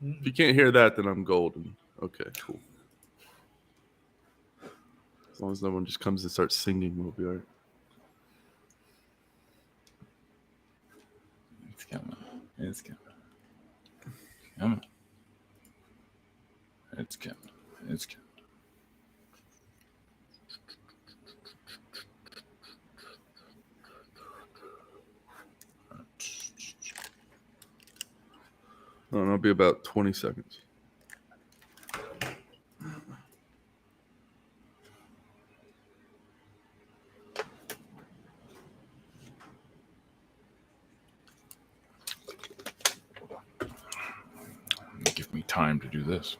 If you can't hear that, then I'm golden. Okay, cool. As long as no one just comes and starts singing, we'll be all right. It's coming. It's coming. Come on. It's coming. It's coming. No, it'll be about 20 seconds. Give me time to do this.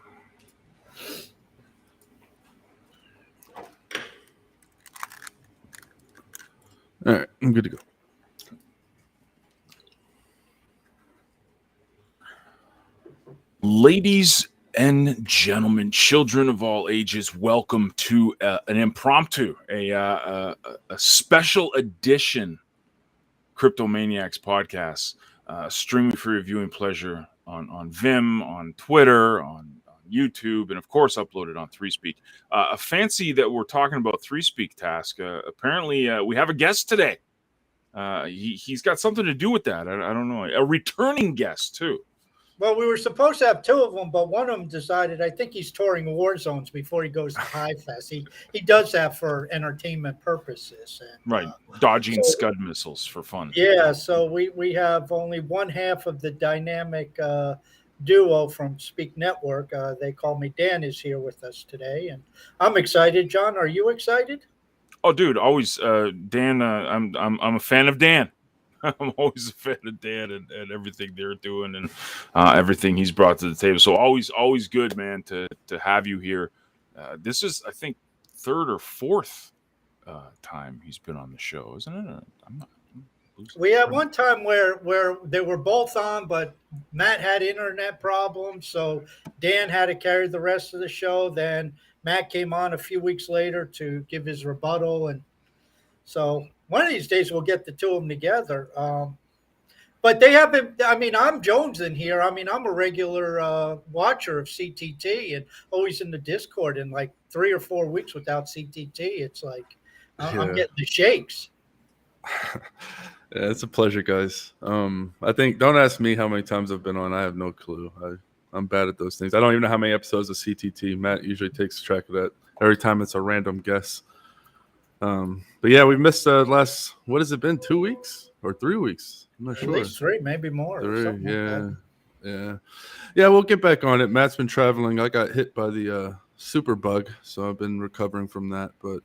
All right, I'm good to go. Ladies and gentlemen, children of all ages, welcome to an impromptu, a special edition CryptoManiacs podcast, streaming for your viewing pleasure on Vim, on Twitter, on YouTube, and of course uploaded on ThreeSpeak. A fancy that we're talking about ThreeSpeak task. Apparently, we have a guest today. He's got something to do with that. I don't know. A returning guest too. Well, we were supposed to have two of them, but one of them decided, I think he's touring war zones before he goes to Hive Fest. He does that for entertainment purposes. And, right. Dodging Scud missiles for fun. Yeah. So we have only one half of the dynamic duo from Speak Network. They call me Dan is here with us today. And I'm excited. John, are you excited? Oh, dude, always. Dan, I'm a fan of Dan. I'm always a fan of Dan and everything they're doing and everything he's brought to the table. So always good, man, to have you here. This is, I think, third or fourth time he's been on the show, isn't it? We had one time where they were both on, but Matt had internet problems, so Dan had to carry the rest of the show. Then Matt came on a few weeks later to give his rebuttal, and so one of these days we'll get the two of them together. But they haven't. I mean, I'm Jones in here. I mean, I'm a regular watcher of CTT and always in the Discord. And like 3 or 4 weeks without CTT, it's like I'm getting the shakes. Yeah, it's a pleasure, guys. I think, don't ask me how many times I've been on. I have no clue. I'm bad at those things. I don't even know how many episodes of CTT. Matt usually takes track of that. Every time it's a random guess. But yeah, we missed last, what has it been, 2 weeks or 3 weeks? I'm not sure. At least 3, maybe more. 3, yeah. We'll get back on it. Matt's been traveling. I got hit by the super bug, so I've been recovering from that. But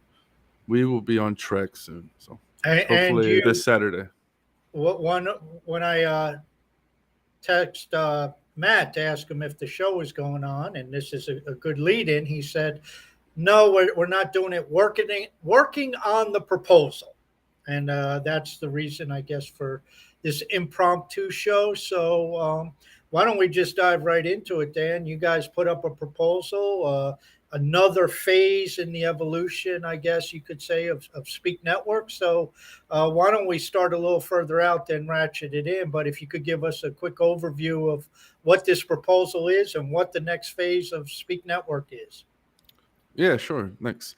we will be on track soon. So hopefully this Saturday. When I text Matt to ask him if the show was going on, and this is a good lead-in, he said, no, we're not doing it. Working on the proposal. And that's the reason, I guess, for this impromptu show. So why don't we just dive right into it, Dan? You guys put up a proposal, another phase in the evolution, I guess you could say, of Speak Network. So why don't we start a little further out, then ratchet it in? But if you could give us a quick overview of what this proposal is and what the next phase of Speak Network is. Yeah, sure. Thanks.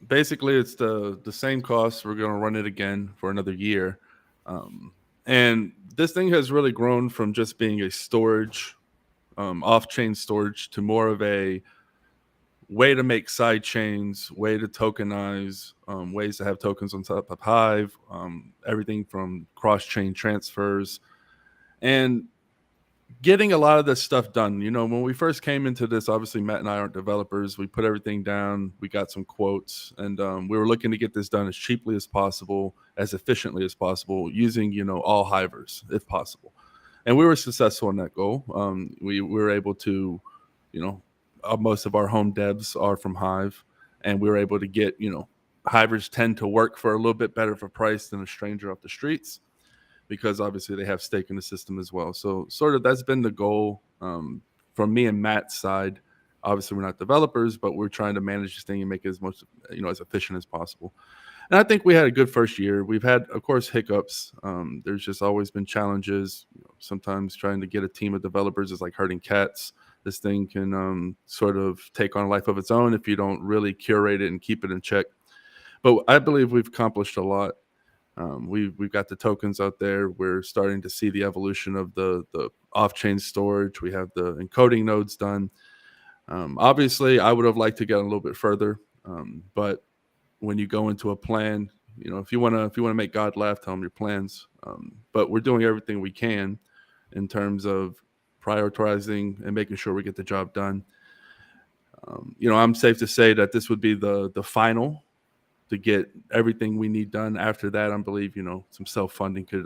Basically, it's the same cost. We're going to run it again for another year. And this thing has really grown from just being a storage, off-chain storage, to more of a way to make side chains, way to tokenize, ways to have tokens on top of Hive, everything from cross-chain transfers, and getting a lot of this stuff done. You know, when we first came into this, obviously Matt and I aren't developers. We put everything down. We got some quotes, and we were looking to get this done as cheaply as possible, as efficiently as possible, using, all Hivers if possible. And we were successful in that goal. We were able to, most of our home devs are from Hive, and we were able to get, Hivers tend to work for a little bit better of a price than a stranger off the streets, because obviously they have stake in the system as well. So sort of that's been the goal from me and Matt's side. Obviously we're not developers, but we're trying to manage this thing and make it as much, as efficient as possible. And I think we had a good first year. We've had, of course, hiccups. There's just always been challenges. Sometimes trying to get a team of developers is like herding cats. This thing can sort of take on a life of its own if you don't really curate it and keep it in check. But I believe we've accomplished a lot. We've got the tokens out there. We're starting to see the evolution of the off-chain storage. We have the encoding nodes done. Obviously, I would have liked to get a little bit further, but when you go into a plan, if you want to make God laugh, tell him your plans. But we're doing everything we can in terms of prioritizing and making sure we get the job done. I'm safe to say that this would be the final to get everything we need done. After that, I believe, some self-funding could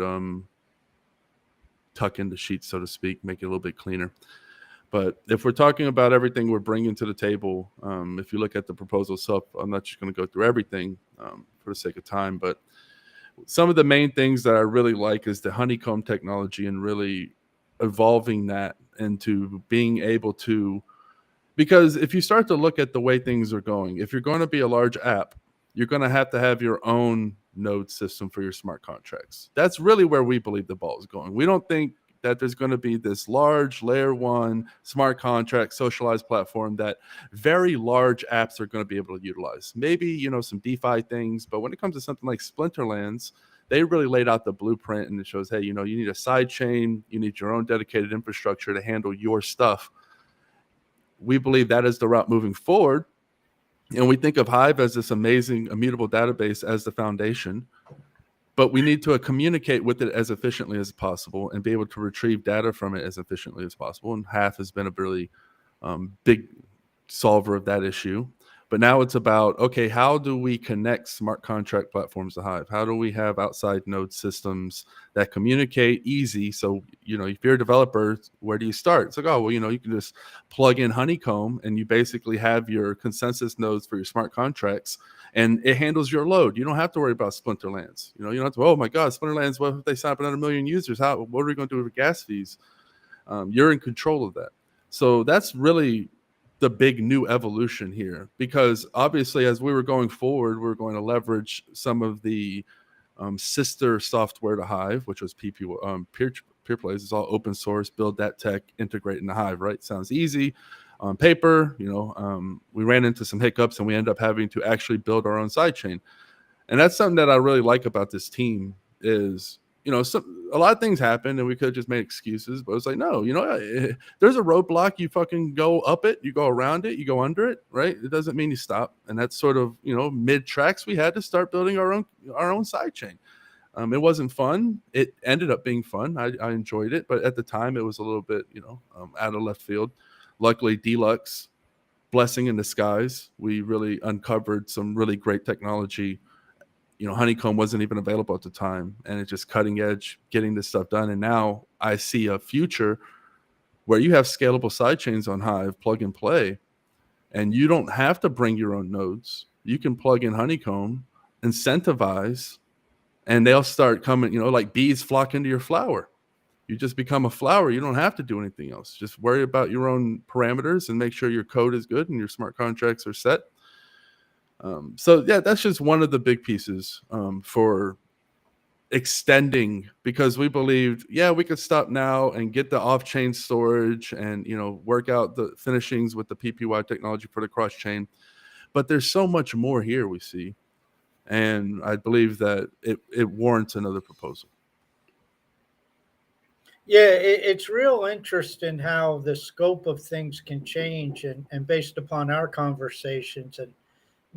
tuck in the sheets, so to speak, make it a little bit cleaner. But if we're talking about everything we're bringing to the table, if you look at the proposal itself, I'm not just going to go through everything for the sake of time, but some of the main things that I really like is the honeycomb technology and really evolving that into being able to, because if you start to look at the way things are going, if you're going to be a large app, you're going to have your own node system for your smart contracts. That's really where we believe the ball is going. We don't think that there's going to be this large layer one smart contract socialized platform that very large apps are going to be able to utilize. Maybe, some DeFi things, but when it comes to something like Splinterlands, they really laid out the blueprint and it shows, hey, you need a side chain, you need your own dedicated infrastructure to handle your stuff. We believe that is the route moving forward. And we think of Hive as this amazing immutable database as the foundation, but we need to communicate with it as efficiently as possible and be able to retrieve data from it as efficiently as possible. And Hive has been a really big solver of that issue. But now it's about, okay, how do we connect smart contract platforms to Hive? How do we have outside node systems that communicate easy? So, if you're a developer, where do you start? It's like, oh, well, you can just plug in Honeycomb and you basically have your consensus nodes for your smart contracts and it handles your load. You don't have to worry about Splinterlands. You don't have to, oh my God, Splinterlands, what if they sign up another 1 million users? What are we going to do with gas fees? You're in control of that. So that's really the big new evolution here, because obviously as we were going forward, we were going to leverage some of the sister software to Hive, which was PeerPlays. It's all open source, build that tech, integrate in the Hive, right? Sounds easy on paper. We ran into some hiccups and we ended up having to actually build our own sidechain. And that's something that I really like about this team is, a lot of things happened and we could have just made excuses, but it's like, no, there's a roadblock. You fucking go up it, you go around it, you go under it, right? It doesn't mean you stop. And that's sort of, mid tracks, we had to start building our own side chain. It wasn't fun. It ended up being fun. I enjoyed it, but at the time it was a little bit, out of left field. Luckily, Deluxe, blessing in disguise, we really uncovered some really great technology. Honeycomb wasn't even available at the time, and it's just cutting edge, getting this stuff done. And now I see a future where you have scalable sidechains on Hive, plug and play, and you don't have to bring your own nodes. You can plug in Honeycomb, incentivize, and they'll start coming, like bees flock into your flower. You just become a flower. You don't have to do anything else. Just worry about your own parameters and make sure your code is good and your smart contracts are set. So yeah, that's just one of the big pieces for extending, because we believed, we could stop now and get the off-chain storage and, work out the finishings with the PPY technology for the cross-chain. But there's so much more here we see. And I believe that it warrants another proposal. Yeah, it's real interesting how the scope of things can change, and based upon our conversations, and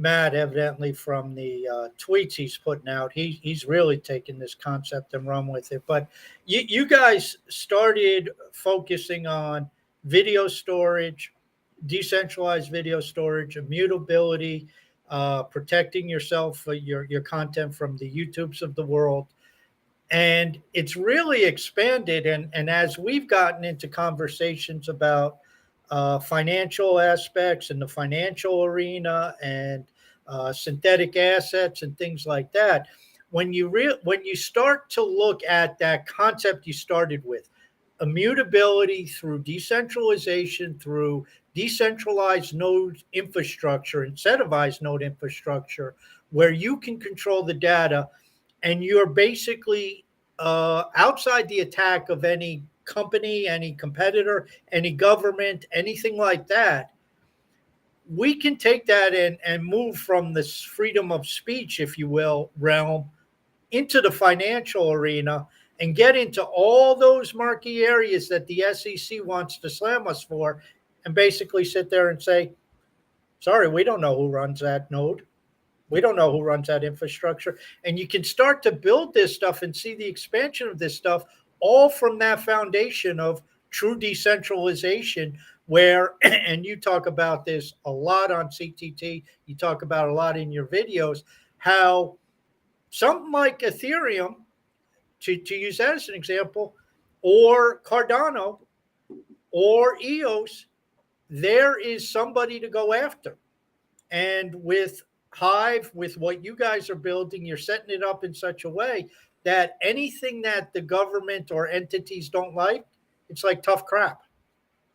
Matt, evidently from the tweets he's putting out, he's really taken this concept and run with it. But you guys started focusing on video storage, decentralized video storage, immutability, protecting yourself, your content from the YouTubes of the world. And it's really expanded. And as we've gotten into conversations about financial aspects in the financial arena and synthetic assets and things like that, when you start to look at that concept you started with, immutability through decentralization, through decentralized node infrastructure, incentivized node infrastructure, where you can control the data, and you're basically outside the attack of any company, any competitor, any government, anything like that. We can take that and move from this freedom of speech, if you will, realm into the financial arena and get into all those murky areas that the SEC wants to slam us for, and basically sit there and say, sorry, we don't know who runs that node. We don't know who runs that infrastructure. And you can start to build this stuff and see the expansion of this stuff all from that foundation of true decentralization, where, and you talk about this a lot on CTT, you talk about a lot in your videos, how something like Ethereum, to use that as an example, or Cardano or EOS, there is somebody to go after. And with Hive, with what you guys are building, you're setting it up in such a way that anything that the government or entities don't like, it's like tough crap.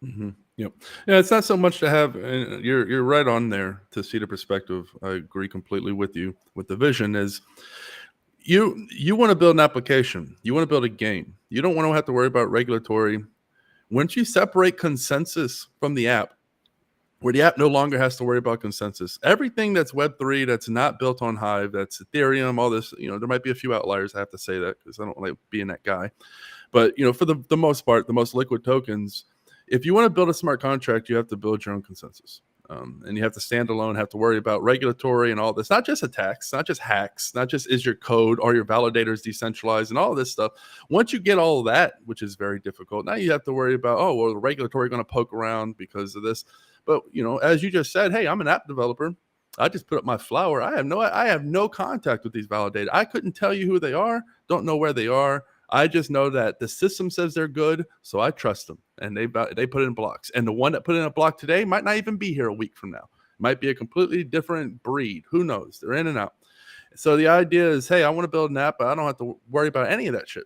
Mm-hmm. Yep. Yeah, it's not so much to have. You're right on there to see the perspective. I agree completely with you. With the vision is you want to build an application. You want to build a game. You don't want to have to worry about regulatory. Once you separate consensus from the app, where the app no longer has to worry about consensus, everything that's Web3 that's not built on Hive, that's Ethereum, all this, there might be a few outliers. I have to say that because I don't like being that guy. But for the most part, the most liquid tokens, if you want to build a smart contract, you have to build your own consensus. And you have to stand alone, have to worry about regulatory and all this, not just attacks, not just hacks, not just is your code or your validators decentralized and all of this stuff. Once you get all of that, which is very difficult, now you have to worry about, the regulatory going to poke around because of this. But, as you just said, hey, I'm an app developer. I just put up my flower. I have no contact with these validators. I couldn't tell you who they are, don't know where they are. I just know that the system says they're good, so I trust them, and they put in blocks. And the one that put in a block today might not even be here a week from now. It might be a completely different breed. Who knows? They're in and out. So the idea is, hey, I want to build an app, but I don't have to worry about any of that shit.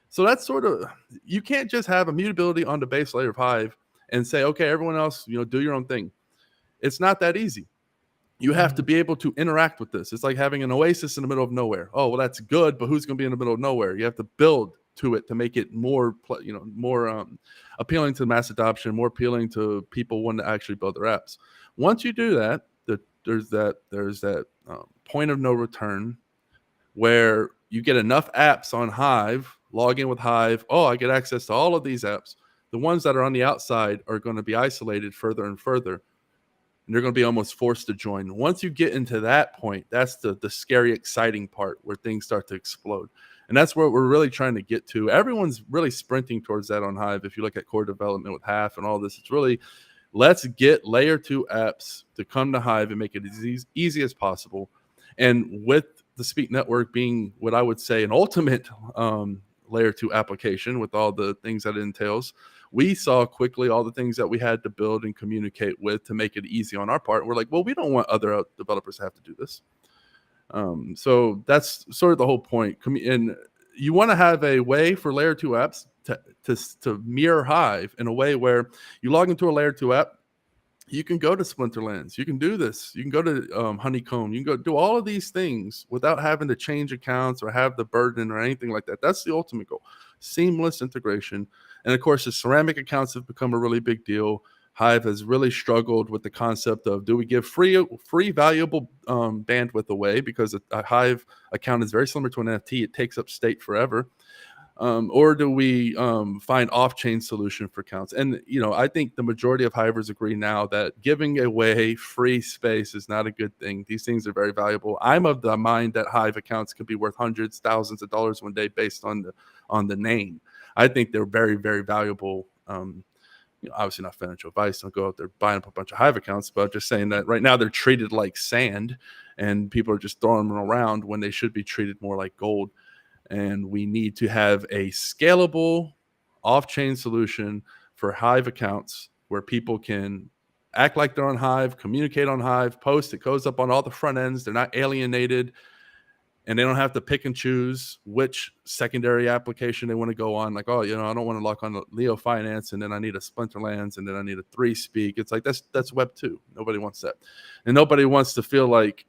So that's sort of, you can't just have immutability on the base layer of Hive and say, okay, everyone else, do your own thing. It's not that easy. You have to be able to interact with this. It's like having an oasis in the middle of nowhere. Oh, well, that's good, but who's going to be in the middle of nowhere? You have to build to it to make it more, more appealing to mass adoption, more appealing to people wanting to actually build their apps. Once you do that, there's that point of no return where you get enough apps on Hive, log in with Hive. Oh, I get access to all of these apps. The ones that are on the outside are going to be isolated further and further. And they're going to be almost forced to join. Once you get into that point, that's the scary, exciting part where things start to explode. And that's where we're really trying to get to. Everyone's really sprinting towards that on Hive. If you look at core development with Half and all this, it's really, let's get layer 2 apps to come to Hive and make it as easy as possible. And with the Speak Network being what I would say an ultimate layer 2 application with all the things that it entails, we saw quickly all the things that we had to build and communicate with to make it easy on our part. We're like, well, we don't want other developers to have to do this. So that's sort of the whole point. And you want to have a way for layer 2 apps to mirror Hive in a way where you log into a layer 2 app, you can go to Splinterlands, you can do this, you can go to Honeycomb, you can go do all of these things without having to change accounts or have the burden or anything like that. That's the ultimate goal. Seamless integration. And of course, the ceramic accounts have become a really big deal. Hive has really struggled with the concept of, do we give free valuable bandwidth away, because a Hive account is very similar to an NFT. It takes up state forever. Or do we find off-chain solution for accounts? And, I think the majority of Hivers agree now that giving away free space is not a good thing. These things are very valuable. I'm of the mind that Hive accounts can be worth hundreds, thousands of dollars one day based on the name. I think they're very, very valuable. Obviously not financial advice. Don't go out there buying up a bunch of Hive accounts, but just saying that right now they're treated like sand and people are just throwing them around when they should be treated more like gold. And we need to have a scalable off-chain solution for Hive accounts where people can act like they're on Hive, communicate on Hive, post. It goes up on all the front ends. They're not alienated. And they don't have to pick and choose which secondary application they want to go on. Like, I don't want to lock on Leo Finance, and then I need a Splinterlands, and then I need a 3Speak. It's like that's Web 2. Nobody wants that, and nobody wants to feel like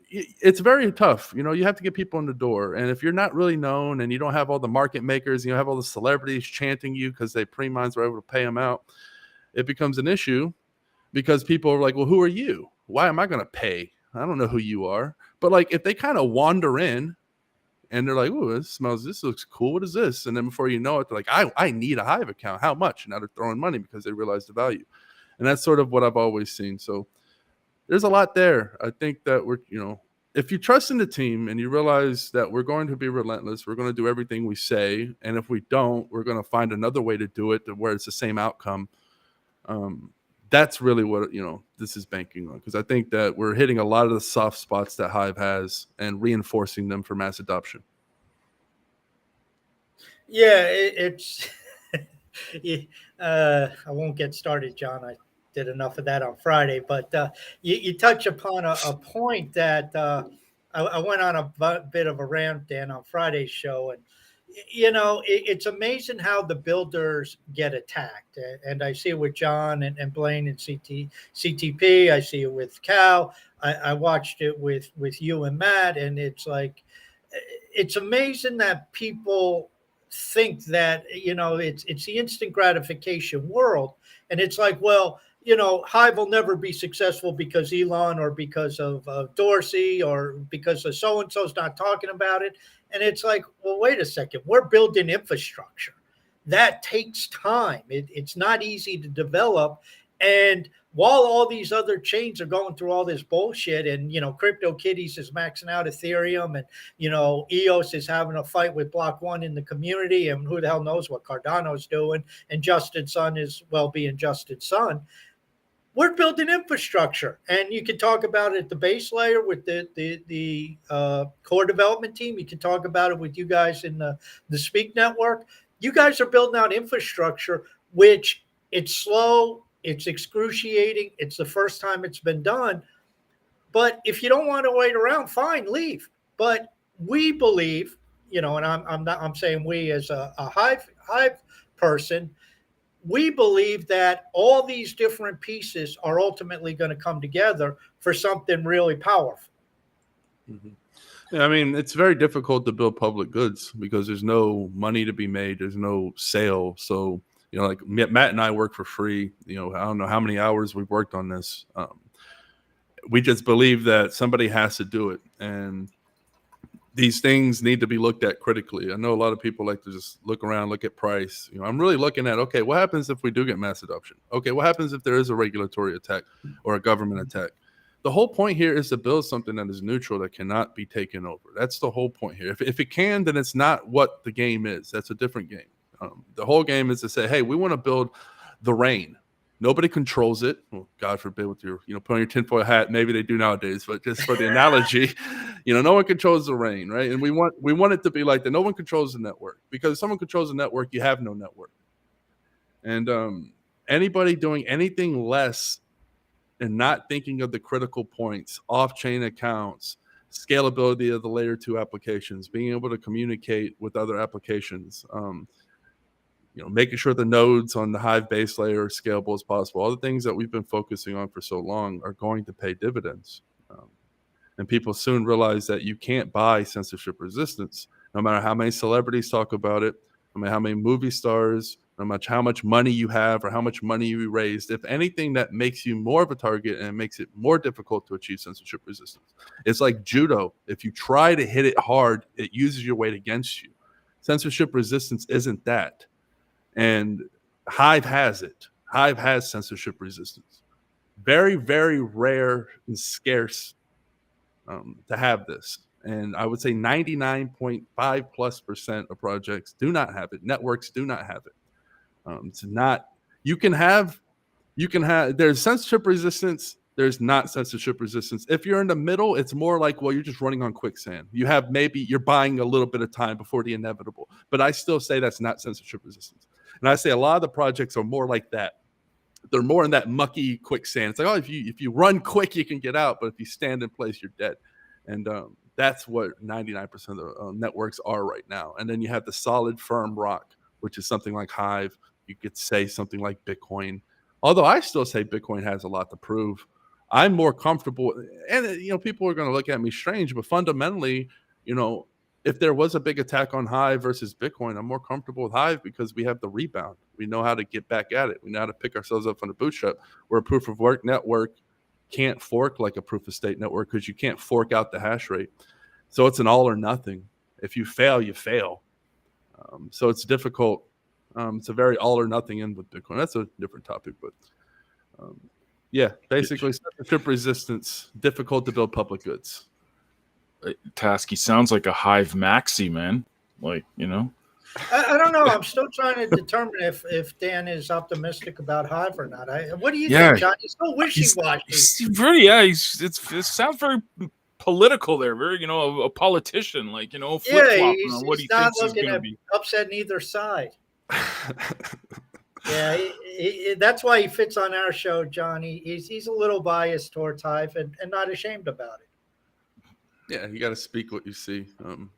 it's very tough. You know, you have to get people in the door. And if you're not really known and you don't have all the market makers, you have all the celebrities chanting you because they pre-mines were able to pay them out, it becomes an issue because people are like, well, who are you? Why am I going to pay? I don't know who you are. But like, if they kind of wander in and they're like, oh, this looks cool. What is this? And then before you know it, they're like, I need a Hive account. How much? And now they're throwing money because they realize the value. And that's sort of what I've always seen. So there's a lot there. I think that we're, if you trust in the team and you realize that we're going to be relentless, we're going to do everything we say. And if we don't, we're going to find another way to do it to where it's the same outcome. That's really what, this is banking on. Because I think that we're hitting a lot of the soft spots that Hive has and reinforcing them for mass adoption. Yeah, it's I won't get started, John. I did enough of that on Friday, but you touch upon a point that I went on a bit of a rant, Dan, on Friday's show. And, it's amazing how the builders get attacked. And I see it with John and Blaine and CTP. I see it with Cal. I watched it with you and Matt. And it's like, it's amazing that people think that, it's the instant gratification world. And it's like, well, Hive will never be successful because Elon or because of Dorsey or because of so-and-so's not talking about it. And it's like, well, wait a second. We're building infrastructure. That takes time. It's not easy to develop. And while all these other chains are going through all this bullshit and, CryptoKitties is maxing out Ethereum and, EOS is having a fight with Block One in the community and who the hell knows what Cardano's doing and Justin Sun is being Justin Sun. We're building infrastructure, and you can talk about it at the base layer with the core development team. You can talk about it with you guys in the Speak Network. You guys are building out infrastructure, which it's slow, it's excruciating. It's the first time it's been done. But if you don't want to wait around, fine, leave. But we believe, and I'm saying we as a Hive person. We believe that all these different pieces are ultimately going to come together for something really powerful. Mm-hmm. Yeah, I mean, it's very difficult to build public goods because there's no money to be made. There's no sale. So, like Matt and I work for free. I don't know how many hours we've worked on this. We just believe that somebody has to do it. And these things need to be looked at critically. I know a lot of people like to just look around, look at price. I'm really looking at, okay, what happens if we do get mass adoption? Okay, what happens if there is a regulatory attack or a government attack? The whole point here is to build something that is neutral, that cannot be taken over. That's the whole point here. If it can, then it's not what the game is. That's a different game. The whole game is to say, hey, we want to build the rain. Nobody controls it. Well, God forbid with your, put on your tinfoil hat. Maybe they do nowadays, but just for the analogy, no one controls the rain, right? And we want it to be like that. No one controls the network, because if someone controls the network, you have no network. And anybody doing anything less and not thinking of the critical points, off-chain accounts, scalability of the layer 2 applications, being able to communicate with other applications, making sure the nodes on the Hive base layer are scalable as possible. All the things that we've been focusing on for so long are going to pay dividends. And people soon realize that you can't buy censorship resistance, no matter how many celebrities talk about it, no matter how many movie stars, no matter how much money you have or how much money you raised. If anything, that makes you more of a target and makes it more difficult to achieve censorship resistance. It's like judo. If you try to hit it hard, it uses your weight against you. Censorship resistance isn't that. And Hive has it. Hive has censorship resistance. Very, very rare and scarce to have this. And I would say 99.5+% of projects do not have it. Networks do not have it. It's not, there's censorship resistance. There's not censorship resistance. If you're in the middle, it's more like, well, you're just running on quicksand. You're buying a little bit of time before the inevitable. But I still say that's not censorship resistance. And I say a lot of the projects are more like that. They're more in that mucky quicksand. It's like, oh, if you run quick, you can get out. But if you stand in place, you're dead. And that's what 99% of the networks are right now. And then you have the solid, firm rock, which is something like Hive. You could say something like Bitcoin. Although I still say Bitcoin has a lot to prove. I'm more comfortable, and people are going to look at me strange, but fundamentally, if there was a big attack on Hive versus Bitcoin, I'm more comfortable with Hive because we have the rebound. We know how to get back at it. We know how to pick ourselves up from the bootstrap. Where a proof of work network can't fork like a proof of stake network because you can't fork out the hash rate. So it's an all or nothing. If you fail, you fail. So it's difficult. It's a very all or nothing end with Bitcoin. That's a different topic, but yeah, basically censorship resistance, difficult to build public goods. Tasky sounds like a Hive maxi, man. Like, I don't know. I'm still trying to determine if Dan is optimistic about Hive or not. What do you Yeah. think, John? He's so wishy-washy. He's very, it sounds very political there, very, a politician, like, flip-flopping on what he thinks is going to be. Upset neither side. Yeah, that's why he fits on our show, John. He's a little biased towards Hive and not ashamed about it. Yeah, you got to speak what you see.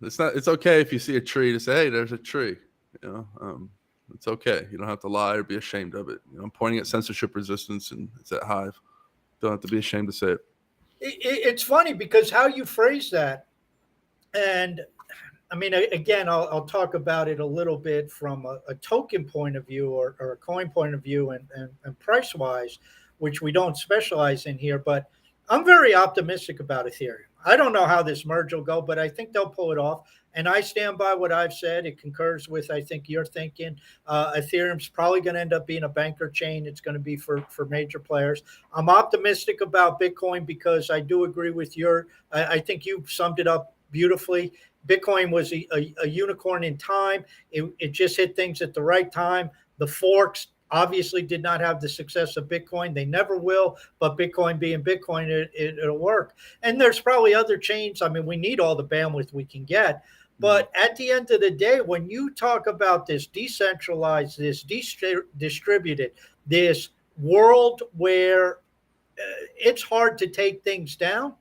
It's okay if you see a tree to say, "Hey, there's a tree." It's okay. You don't have to lie or be ashamed of it. I'm pointing at censorship resistance, and it's at Hive. Don't have to be ashamed to say it. It's funny because how you phrase that, and I mean, again, I'll talk about it a little bit from a token point of view or a coin point of view and price wise, which we don't specialize in here. But I'm very optimistic about Ethereum. I don't know how this merge will go, but I think they'll pull it off. And I stand by what I've said. It concurs with, I think, your thinking. Ethereum's probably going to end up being a banker chain. It's going to be for major players. I'm optimistic about Bitcoin because I do agree with I think you summed it up beautifully. Bitcoin was a unicorn in time. It just hit things at the right time. The forks obviously did not have the success of Bitcoin. They never will, but Bitcoin being Bitcoin, it'll work. And there's probably other chains. I mean, we need all the bandwidth we can get. But at the end of the day, when you talk about this decentralized, this distributed, this world where it's hard to take things down,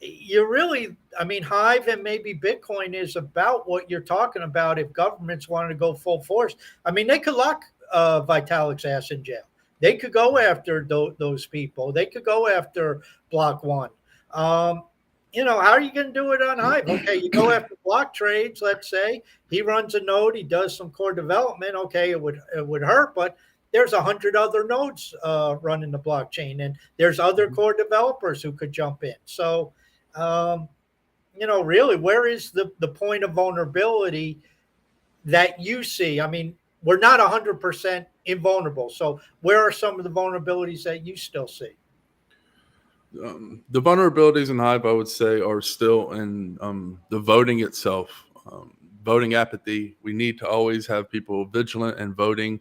Hive and maybe Bitcoin is about what you're talking about. If governments wanted to go full force, I mean, they could lock Vitalik's ass in jail. They could go after those people. They could go after Block One. How are you going to do it on Hive? Okay, you go after block trades. Let's say he runs a node, he does some core development. Okay, it would hurt, but there's 100 other nodes running the blockchain, and there's other core developers who could jump in. So, really, where is the point of vulnerability that you see? I mean, we're not 100% invulnerable. So where are some of the vulnerabilities that you still see? The vulnerabilities in Hive, I would say, are still in the voting itself. Voting apathy. We need to always have people vigilant and voting.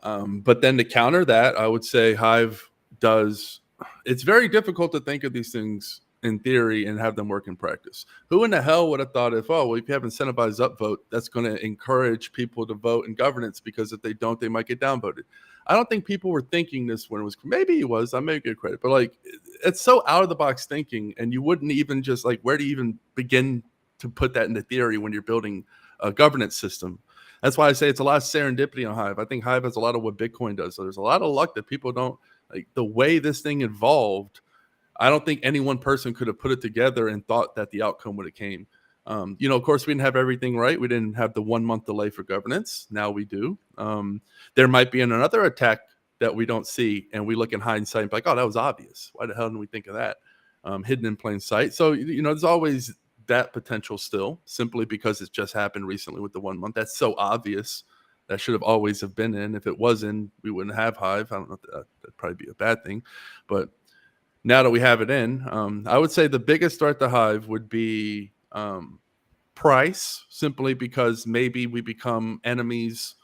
But then to counter that, I would say Hive does. It's very difficult to think of these things in theory and have them work in practice. Who in the hell would have thought if you have incentivized upvote, that's going to encourage people to vote in governance, because if they don't, they might get downvoted. I don't think people were thinking this when it was, maybe it was, I may give credit, but it's so out of the box thinking, and you wouldn't even just where do you even begin to put that into theory when you're building a governance system? That's why I say it's a lot of serendipity on Hive. I think Hive has a lot of what Bitcoin does. So there's a lot of luck that people don't, the way this thing evolved. I don't think any one person could have put it together and thought that the outcome would have came. Of course, we didn't have everything right. We didn't have the 1 month delay for governance. Now we do. There might be another attack that we don't see, and we look in hindsight and be like, oh, that was obvious. Why the hell didn't we think of that? Hidden in plain sight. So, there's always that potential still, simply because it's just happened recently with the 1 month. That's so obvious. That should have always have been in. If it wasn't, we wouldn't have Hive. I don't know if that'd probably be a bad thing. But now that we have it in, I would say the biggest threat to Hive would be price, simply because maybe we become enemies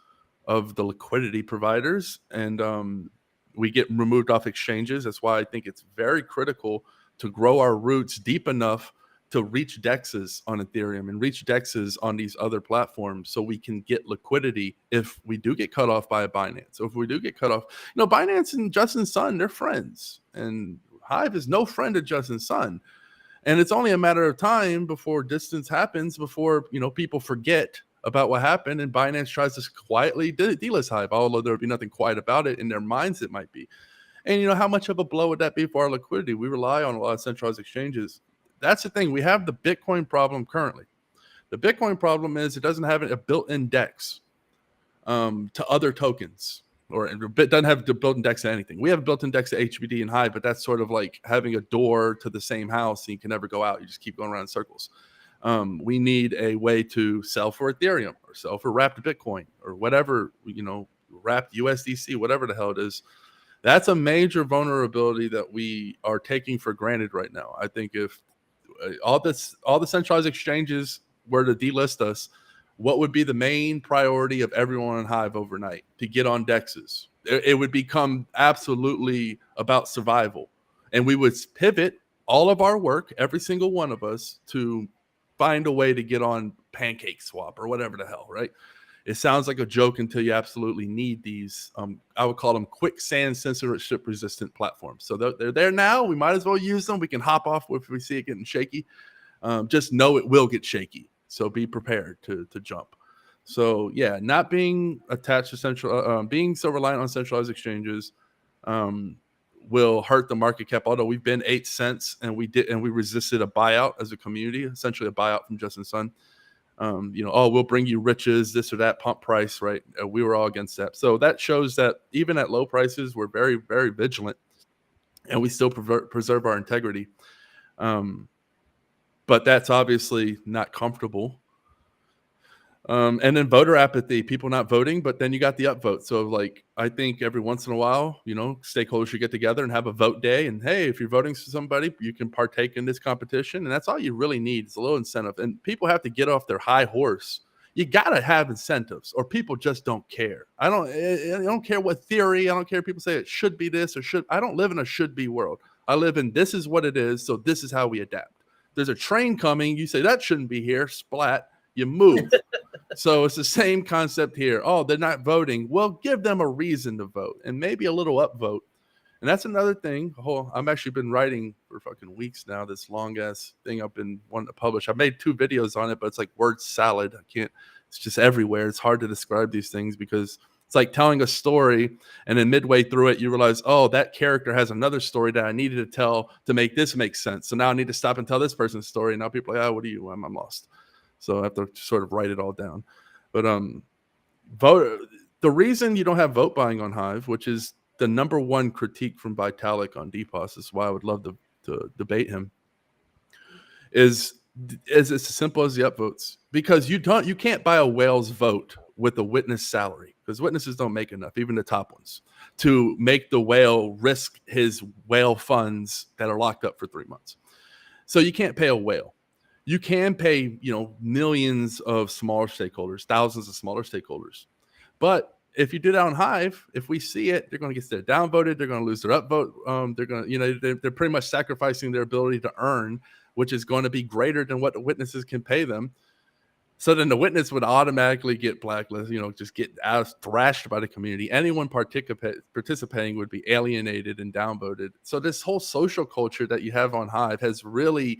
of the liquidity providers and we get removed off exchanges. That's why I think it's very critical to grow our roots deep enough to reach DEXs on Ethereum and reach DEXs on these other platforms, so we can get liquidity if we do get cut off by a Binance. So if we do get cut off, Binance and Justin Sun, they're friends, and Hive is no friend of Justin Sun. And it's only a matter of time before distance happens, before, people forget about what happened and Binance tries to quietly delist Hive, although there would be nothing quiet about it. In their minds, it might be. And how much of a blow would that be for our liquidity? We rely on a lot of centralized exchanges. That's the thing. We have the Bitcoin problem currently. The Bitcoin problem is it doesn't have a built-in DEX to other tokens, or it doesn't have the built-in DEX to anything. We have a built-in DEX to HBD and Hive, but that's sort of like having a door to the same house and you can never go out. You just keep going around in circles. We need a way to sell for Ethereum or sell for wrapped Bitcoin or whatever, wrapped USDC, whatever the hell it is. That's a major vulnerability that we are taking for granted right now. I think if all the centralized exchanges were to delist us, what would be the main priority of everyone on Hive overnight? To get on DEXs. It would become absolutely about survival. And we would pivot all of our work, every single one of us, to find a way to get on Pancake Swap or whatever the hell, right? It sounds like a joke until you absolutely need these. I would call them quicksand censorship resistant platforms. So they're there now. We might as well use them. We can hop off if we see it getting shaky. Just know it will get shaky. So be prepared to jump. So yeah, not being attached to being so reliant on centralized exchanges will hurt the market cap. Although we've been 8 cents and we resisted a buyout as a community, essentially a buyout from Justin Sun. We'll bring you riches, this or that, pump price, right? We were all against that. So that shows that even at low prices, we're very, very vigilant and we still preserve our integrity. But that's obviously not comfortable. And then voter apathy, people not voting, but then you got the upvote. So like, I think every once in a while, stakeholders should get together and have a vote day. And hey, if you're voting for somebody, you can partake in this competition. And that's all you really need is a little incentive. And people have to get off their high horse. You got to have incentives or people just don't care. I don't care what theory. I don't care if people say it should be this or should. I don't live in a should be world. I live in this is what it is. So this is how we adapt. There's a train coming. You say that shouldn't be here. Splat. You move. So it's the same concept here. Oh, they're not voting. Well, give them a reason to vote and maybe a little upvote. And that's another thing. I've actually been writing for fucking weeks now, this long ass thing I've been wanting to publish. I made 2 videos on it, but it's like word salad. It's just everywhere. It's hard to describe these things because it's like telling a story and then midway through it, you realize, oh, that character has another story that I needed to tell to make this make sense. So now I need to stop and tell this person's story. And now people are like, oh, what are you? I'm lost. So I have to sort of write it all down. But the reason you don't have vote buying on Hive, which is the number one critique from Vitalik on DPoS, is why I would love to debate him, is as simple as the upvotes. Because you can't buy a whale's vote with a witness salary, because witnesses don't make enough, even the top ones, to make the whale risk his whale funds that are locked up for 3 months. So you can't pay a whale. You can pay, millions of smaller stakeholders, thousands of smaller stakeholders. But if you do that on Hive, if we see it, they're going to get their downvoted. They're going to lose their upvote. They're going to, they're pretty much sacrificing their ability to earn, which is going to be greater than what the witnesses can pay them. So then the witness would automatically get blacklisted, just get thrashed by the community. Anyone participating would be alienated and downvoted. So this whole social culture that you have on Hive has really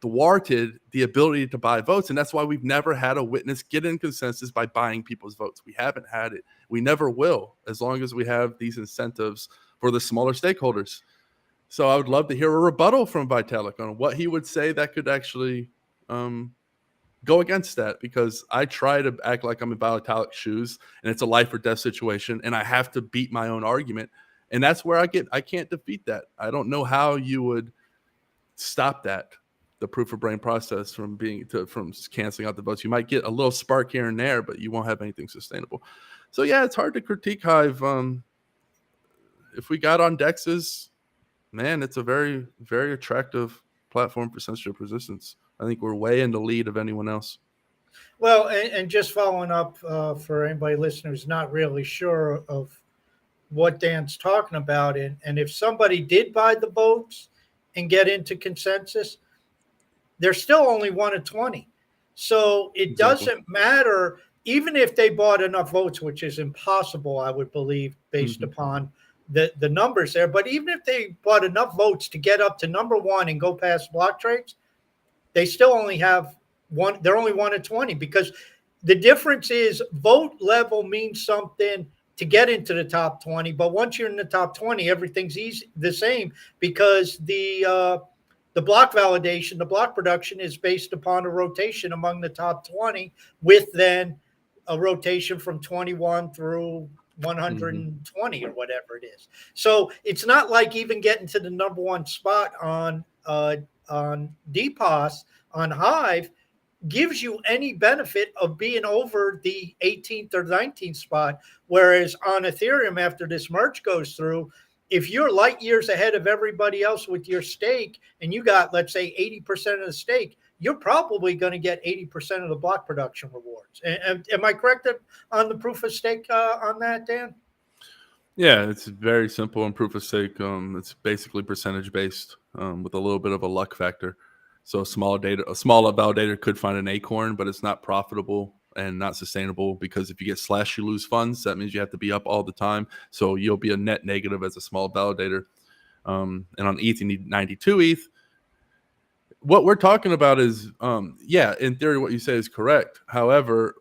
thwarted the ability to buy votes. And that's why we've never had a witness get in consensus by buying people's votes. We haven't had it. We never will, as long as we have these incentives for the smaller stakeholders. So I would love to hear a rebuttal from Vitalik on what he would say that could actually go against that, because I try to act like I'm in Vitalik's shoes and it's a life or death situation and I have to beat my own argument. And that's where I can't defeat that. I don't know how you would stop that. The proof of brain process from canceling out the votes. You might get a little spark here and there, but you won't have anything sustainable. So yeah, it's hard to critique Hive. If we got on DEXs, man, it's a very, very attractive platform for censorship resistance. I think we're way in the lead of anyone else. Well, and just following up for anybody listening who's not really sure of what Dan's talking about, and if somebody did buy the votes and get into consensus, they're still only 1 of 20. So it doesn't matter, even if they bought enough votes, which is impossible, I would believe, based upon the numbers there. But even if they bought enough votes to get up to number 1 and go past block trades, they still only have one. They're only 1 of 20, because the difference is vote level means something to get into the top 20. But once you're in the top 20, everything's the same, because the block validation, the block production is based upon a rotation among the top 20, with then a rotation from 21 through 120 or whatever it is. So it's not like even getting to the number one spot on DPoS on Hive gives you any benefit of being over the 18th or 19th spot. Whereas on Ethereum, after this merge goes through, if you're light years ahead of everybody else with your stake, and you got, let's say, 80% of the stake, you're probably going to get 80% of the block production rewards. Am I correct on the proof of stake on that, Dan? Yeah, it's very simple in proof of stake. It's basically percentage based with a little bit of a luck factor. So a small validator could find an acorn, but it's not profitable and not sustainable, because if you get slashed, you lose funds. That means you have to be up all the time. So you'll be a net negative as a small validator. And on ETH, you need 92 ETH. What we're talking about is, in theory, what you say is correct. However,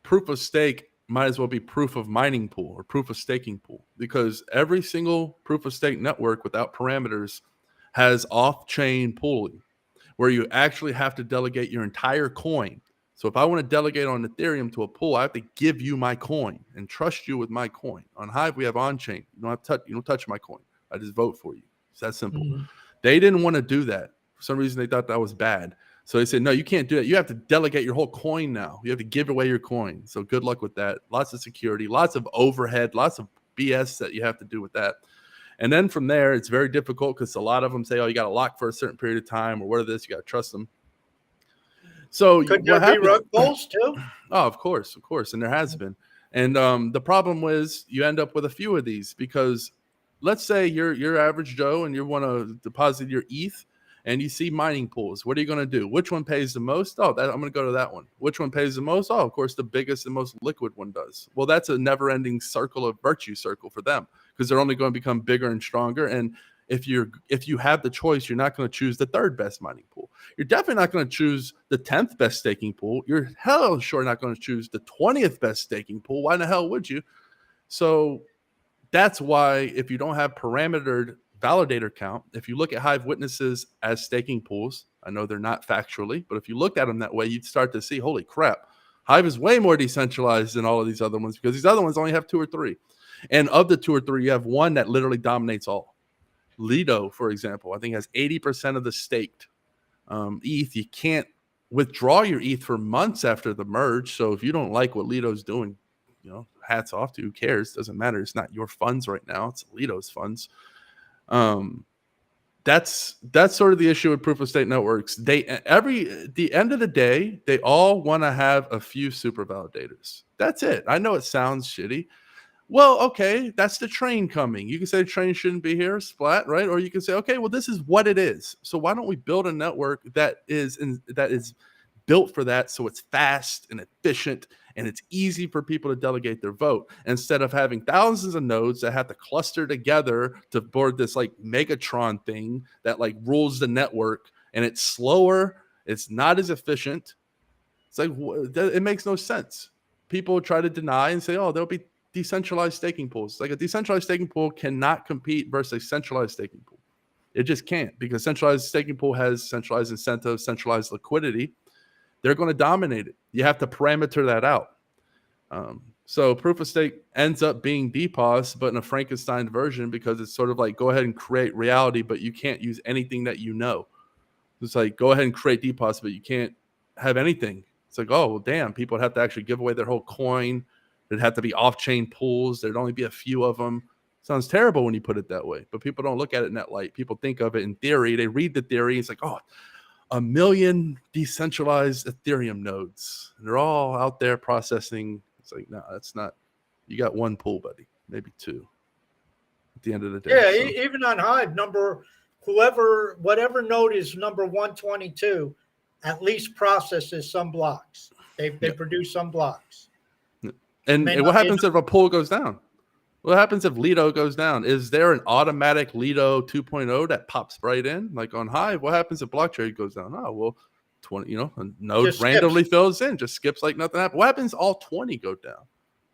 proof of stake might as well be proof of mining pool or proof of staking pool, because every single proof of stake network without parameters has off-chain pooling, where you actually have to delegate your entire coin. So if I want to delegate on Ethereum to a pool, I have to give you my coin and trust you with my coin. On Hive, we have on-chain. You don't touch my coin. I just vote for you. It's that simple. Mm-hmm. They didn't want to do that. For some reason, they thought that was bad. So they said, no, you can't do that. You have to delegate your whole coin now. You have to give away your coin. So good luck with that. Lots of security, lots of overhead, lots of BS that you have to do with that. And then from there, it's very difficult, because a lot of them say, oh, you got to lock for a certain period of time, or what are this? You got to trust them. So could there be rug pulls too? Oh, of course. And there has been. And the problem was you end up with a few of these, because let's say you're average Joe and you want to deposit your ETH and you see mining pools. What are you going to do? Which one pays the most? Oh, I'm going to go to that one. Which one pays the most? Oh, of course, the biggest and most liquid one does. Well, that's a never-ending virtue circle for them, because they're only going to become bigger and stronger. And if you have the choice, you're not going to choose the third best mining pool. You're definitely not going to choose the 10th best staking pool. You're hell sure not going to choose the 20th best staking pool. Why in the hell would you? So that's why, if you don't have parametered validator count, if you look at Hive witnesses as staking pools, I know they're not factually, but if you looked at them that way, you'd start to see, holy crap, Hive is way more decentralized than all of these other ones, because these other ones only have 2 or 3. And of the 2 or 3, you have one that literally dominates all. Lido, for example, I think has 80% of the staked ETH. You can't withdraw your ETH for months after the merge. So if you don't like what Lido's doing, hats off to you. Who cares? Doesn't matter. It's not your funds right now. It's Lido's funds. That's sort of the issue with proof of stake networks. The end of the day, they all want to have a few super validators. That's it. I know it sounds shitty. Well, okay, that's the train coming. You can say the train shouldn't be here, splat, right? Or you can say, okay, well, this is what it is. So why don't we build a network that is built for that, so it's fast and efficient and it's easy for people to delegate their vote, instead of having thousands of nodes that have to cluster together to board this like Megatron thing that like rules the network, and it's slower, it's not as efficient. It's like, it makes no sense. People try to deny and say, oh, there'll be decentralized staking pools. Like, a decentralized staking pool cannot compete versus a centralized staking pool. It just can't, because centralized staking pool has centralized incentives, centralized liquidity. They're going to dominate it. You have to parameter that out. So proof of stake ends up being DPoS, but in a Frankenstein version, because it's sort of like, go ahead and create reality, but you can't use anything that you know. It's like, go ahead and create DPoS, but you can't have anything. It's like, oh, well, damn, people would have to actually give away their whole coin. There'd have to be off-chain pools. There'd only be a few of them. Sounds terrible when you put it that way, but people don't look at it in that light. People think of it in theory. They read the theory. It's like, oh, 1 million decentralized Ethereum nodes. They're all out there processing. It's like, no, that's not. You got one pool, buddy, maybe 2 at the end of the day. Yeah, so. Even on Hive, whatever node is number 122, at least processes some blocks. They produce some blocks. And what happens if a pool goes down? What happens if Lido goes down? Is there an automatic Lido 2.0 that pops right in? Like on Hive, what happens if block trade goes down? Oh, well, 20, a node just randomly fills in, just skips like nothing happened. What happens if all 20 go down?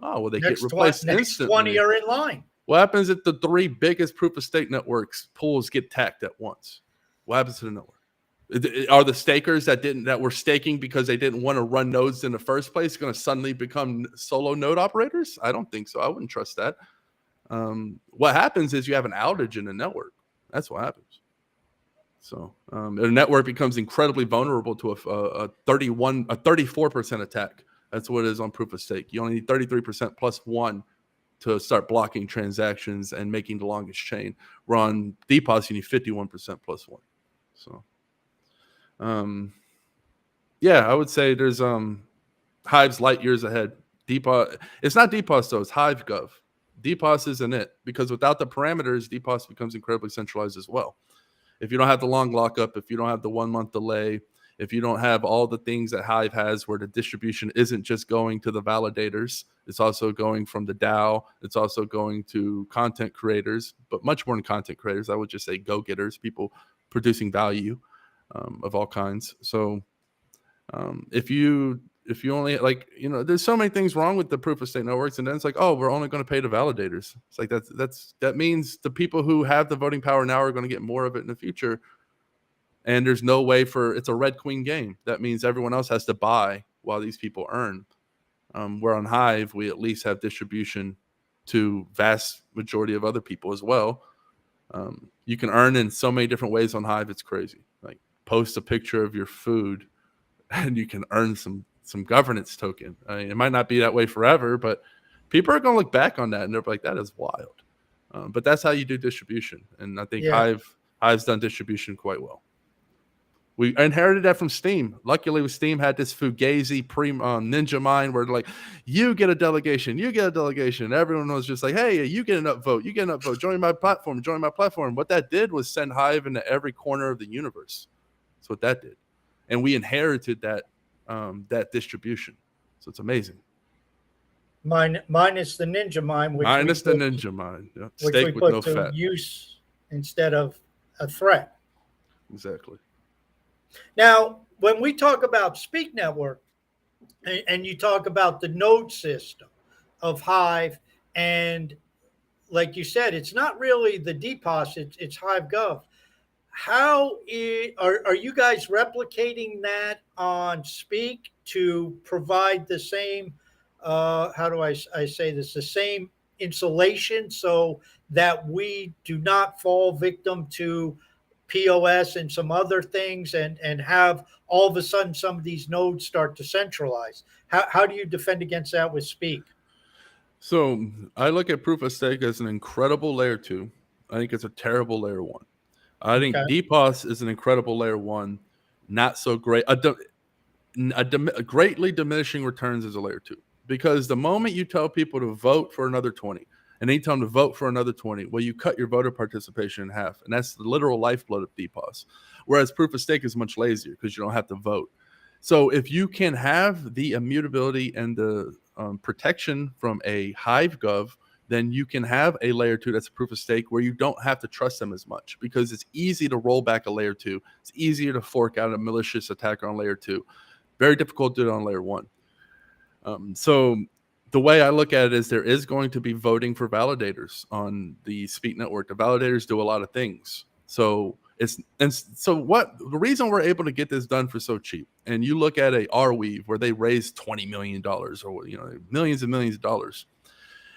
Oh, well, they get replaced next 20 instantly. are in line. What happens if the 3 biggest proof of stake networks pools get tacked at once? What happens to the network? Are the stakers that were staking because they didn't want to run nodes in the first place going to suddenly become solo node operators? I don't think so. I wouldn't trust that. What happens is you have an outage in the network. That's what happens. So the network becomes incredibly vulnerable to a 34% attack. That's what it is on proof of stake. You only need 33% plus 1 to start blocking transactions and making the longest chain. Where on DPoS, you need 51% plus 1. So, yeah, I would say there's Hive's light years ahead. DPoS, it's not DPoS though, it's HiveGov. DPoS isn't it, because without the parameters, DPoS becomes incredibly centralized as well. If you don't have the long lockup, if you don't have the 1 month delay, if you don't have all the things that Hive has where the distribution isn't just going to the validators, it's also going from the DAO, it's also going to content creators, but much more than content creators. I would just say go-getters, people producing value of all kinds. So if you only there's so many things wrong with the proof of stake networks, and then it's like, oh, we're only going to pay the validators. It's like that means the people who have the voting power now are going to get more of it in the future. And there's no way it's a red queen game. That means everyone else has to buy while these people earn. Where on Hive, we at least have distribution to vast majority of other people as well. You can earn in so many different ways on Hive. It's crazy. Like post a picture of your food and you can earn some governance token. I mean, it might not be that way forever, but people are going to look back on that and they're like, that is wild. But that's how you do distribution. And I think Hive's done distribution quite well. We inherited that from Steam. Luckily, Steam had this Fugazi ninja mine where like, you get a delegation. Everyone was just like, hey, you get an upvote. Join my platform. What that did was send Hive into every corner of the universe. That's what that did. And we inherited that distribution. So it's amazing. Minus the ninja mine. Minus the ninja mine. Yeah. Which Steak we with put no to fat. use instead of a threat. Exactly. Now, when we talk about Speak Network, and you talk about the node system of Hive, and like you said, it's not really the DPoS, it's HiveGov. How are you guys replicating that on Speak to provide the same, how do I say this, the same insulation so that we do not fall victim to POS and some other things and have all of a sudden some of these nodes start to centralize? How do you defend against that with Speak? So I look at proof of stake as an incredible layer 2. I think it's a terrible layer 1. I think DPoS is an incredible layer 1, not so great. Greatly diminishing returns as a layer 2, because the moment you tell people to vote for another 20, and then you tell them to vote for another 20, well, you cut your voter participation in half, and that's the literal lifeblood of DPoS. Whereas proof of stake is much lazier because you don't have to vote. So if you can have the immutability and the protection from a HiveGov, then you can have a layer 2 that's a proof of stake where you don't have to trust them as much, because it's easy to roll back a layer 2. It's easier to fork out a malicious attacker on layer 2. Very difficult to do it on layer 1. So the way I look at it is there is going to be voting for validators on the Speak network. The validators do a lot of things. So the reason we're able to get this done for so cheap, and you look at a Arweave where they raised $20 million or millions and millions of dollars,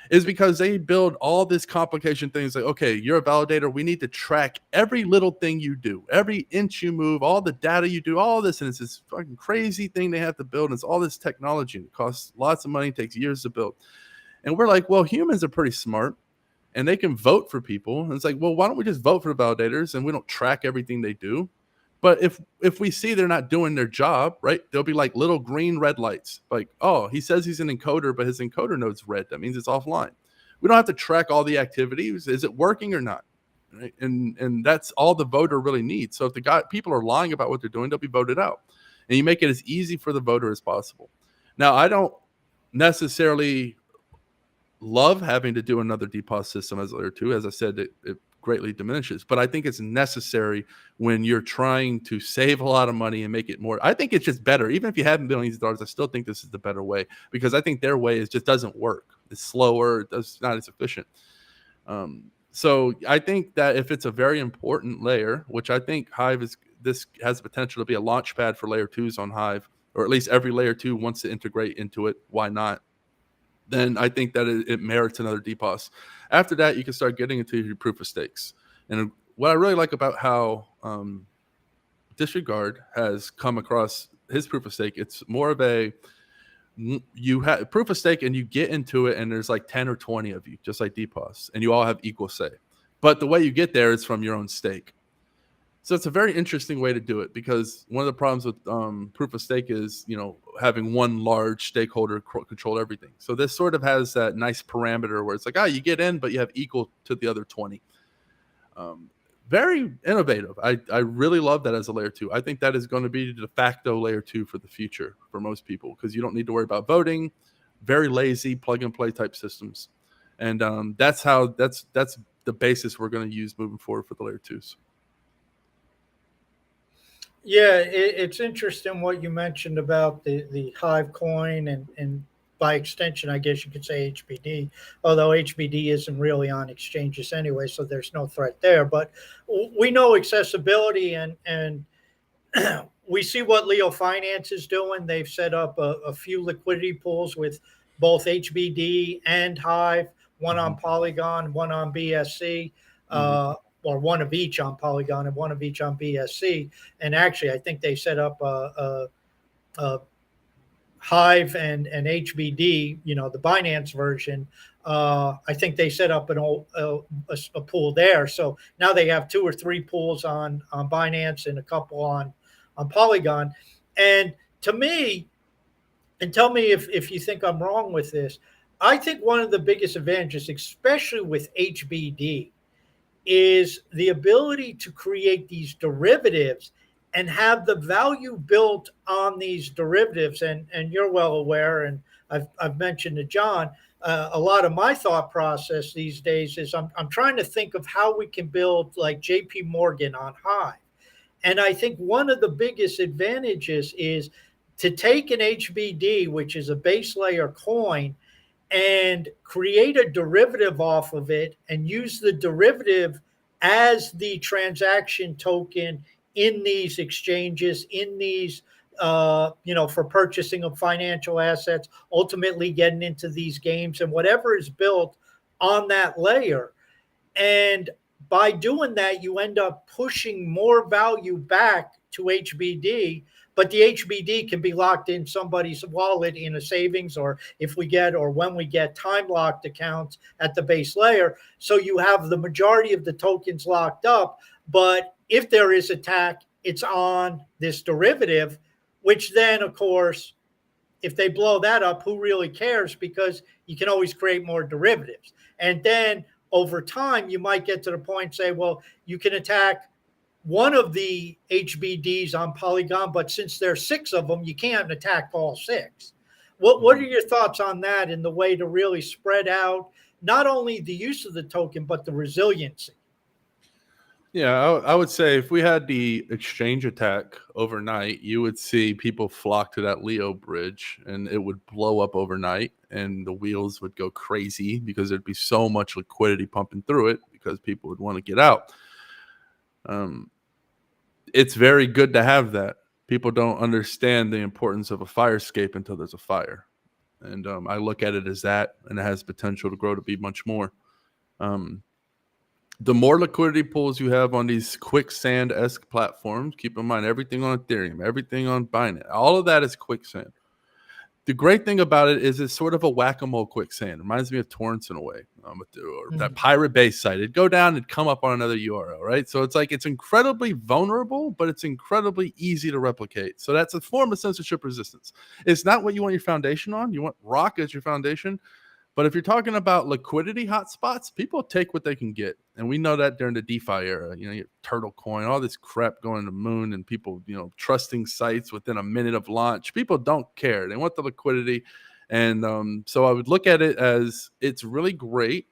is because they build all this complication things like, okay, you're a validator. We need to track every little thing you do, every inch you move, all the data you do, all this. And it's this fucking crazy thing they have to build. And it's all this technology. And it costs lots of money, takes years to build. And we're like, well, humans are pretty smart and they can vote for people. And it's like, well, why don't we just vote for the validators and we don't track everything they do? But if we see they're not doing their job, right, there'll be like little green red lights. Like, oh, he says he's an encoder, but his encoder node's red. That means it's offline. We don't have to track all the activities. Is it working or not? Right? And that's all the voter really needs. So if people are lying about what they're doing, they'll be voted out. And you make it as easy for the voter as possible. Now, I don't necessarily love having to do another DPoS system as layer 2. As I said, it greatly diminishes. But I think it's necessary when you're trying to save a lot of money and make it more. I think it's just better. Even if you have billions of dollars, I still think this is the better way, because I think their way just doesn't work. It's slower. It's not as efficient. So I think that if it's a very important layer, which I think this has the potential to be a launch pad for layer 2s on Hive, or at least every layer 2 wants to integrate into it. Why not? Then I think that it merits another DPoS. After that, you can start getting into your proof of stakes. And what I really like about how Disregard has come across his proof of stake, it's more of a, you have proof of stake and you get into it and there's like 10 or 20 of you, just like DPoS, and you all have equal say. But the way you get there is from your own stake. So it's a very interesting way to do it, because one of the problems with proof of stake is, having one large stakeholder control everything. So this sort of has that nice parameter where it's like, you get in, but you have equal to the other 20. Very innovative. I really love that as a layer 2. I think that is going to be the de facto layer 2 for the future for most people, because you don't need to worry about voting. Very lazy plug and play type systems. And that's the basis we're going to use moving forward for the layer 2s. Yeah, it's interesting what you mentioned about the Hive coin and by extension, I guess you could say HBD, although HBD isn't really on exchanges anyway, so there's no threat there. But we know accessibility, and we see what Leo Finance is doing. They've set up a few liquidity pools with both HBD and Hive, one on Polygon, one on BSC. Or one of each on Polygon and one of each on BSC. And actually, I think they set up a Hive and HBD, the Binance version. I think they set up a pool there. So now they have 2 or 3 pools on Binance and a couple on Polygon. And to me, and tell me if you think I'm wrong with this, I think one of the biggest advantages, especially with HBD, is the ability to create these derivatives and have the value built on these derivatives. And you're well aware, and I've mentioned to John, a lot of my thought process these days is I'm trying to think of how we can build like JP Morgan on Hive. And I think one of the biggest advantages is to take an HBD, which is a base layer coin, and create a derivative off of it and use the derivative as the transaction token in these exchanges, in these, for purchasing of financial assets, ultimately getting into these games and whatever is built on that layer. And by doing that, you end up pushing more value back to HBD, but the HBD can be locked in somebody's wallet in a savings, or when we get time locked accounts at the base layer. So you have the majority of the tokens locked up, but if there is attack, it's on this derivative, which then, of course, if they blow that up, who really cares? Because you can always create more derivatives. And then over time, you might get to the point, say, well, you can attack one of the HBDs on Polygon, but since there's 6 of them, you can't attack all 6. What are your thoughts on that and the way to really spread out not only the use of the token, but the resiliency? Yeah, I would say if we had the exchange attack overnight, you would see people flock to that Leo bridge and it would blow up overnight and the wheels would go crazy because there'd be so much liquidity pumping through it because people would want to get out. It's very good to have that. People don't understand the importance of a fire escape until there's a fire. And I look at it as that, and it has potential to grow to be much more. The more liquidity pools you have on these quicksand-esque platforms, keep in mind everything on Ethereum, everything on Binance, all of that is quicksand. The great thing about it is it's sort of a whack-a-mole quicksand. It reminds me of torrents in a way, or that Pirate Bay site. It'd go down and come up on another URL, right? So it's like it's incredibly vulnerable, but it's incredibly easy to replicate. So that's a form of censorship resistance. It's not what you want your foundation on. You want rock as your foundation. But if you're talking about liquidity hotspots, people take what they can get. And we know that during the DeFi era, you have Turtle Coin, all this crap going to the moon and people, trusting sites within a minute of launch. People don't care. They want the liquidity. And so I would look at it as it's really great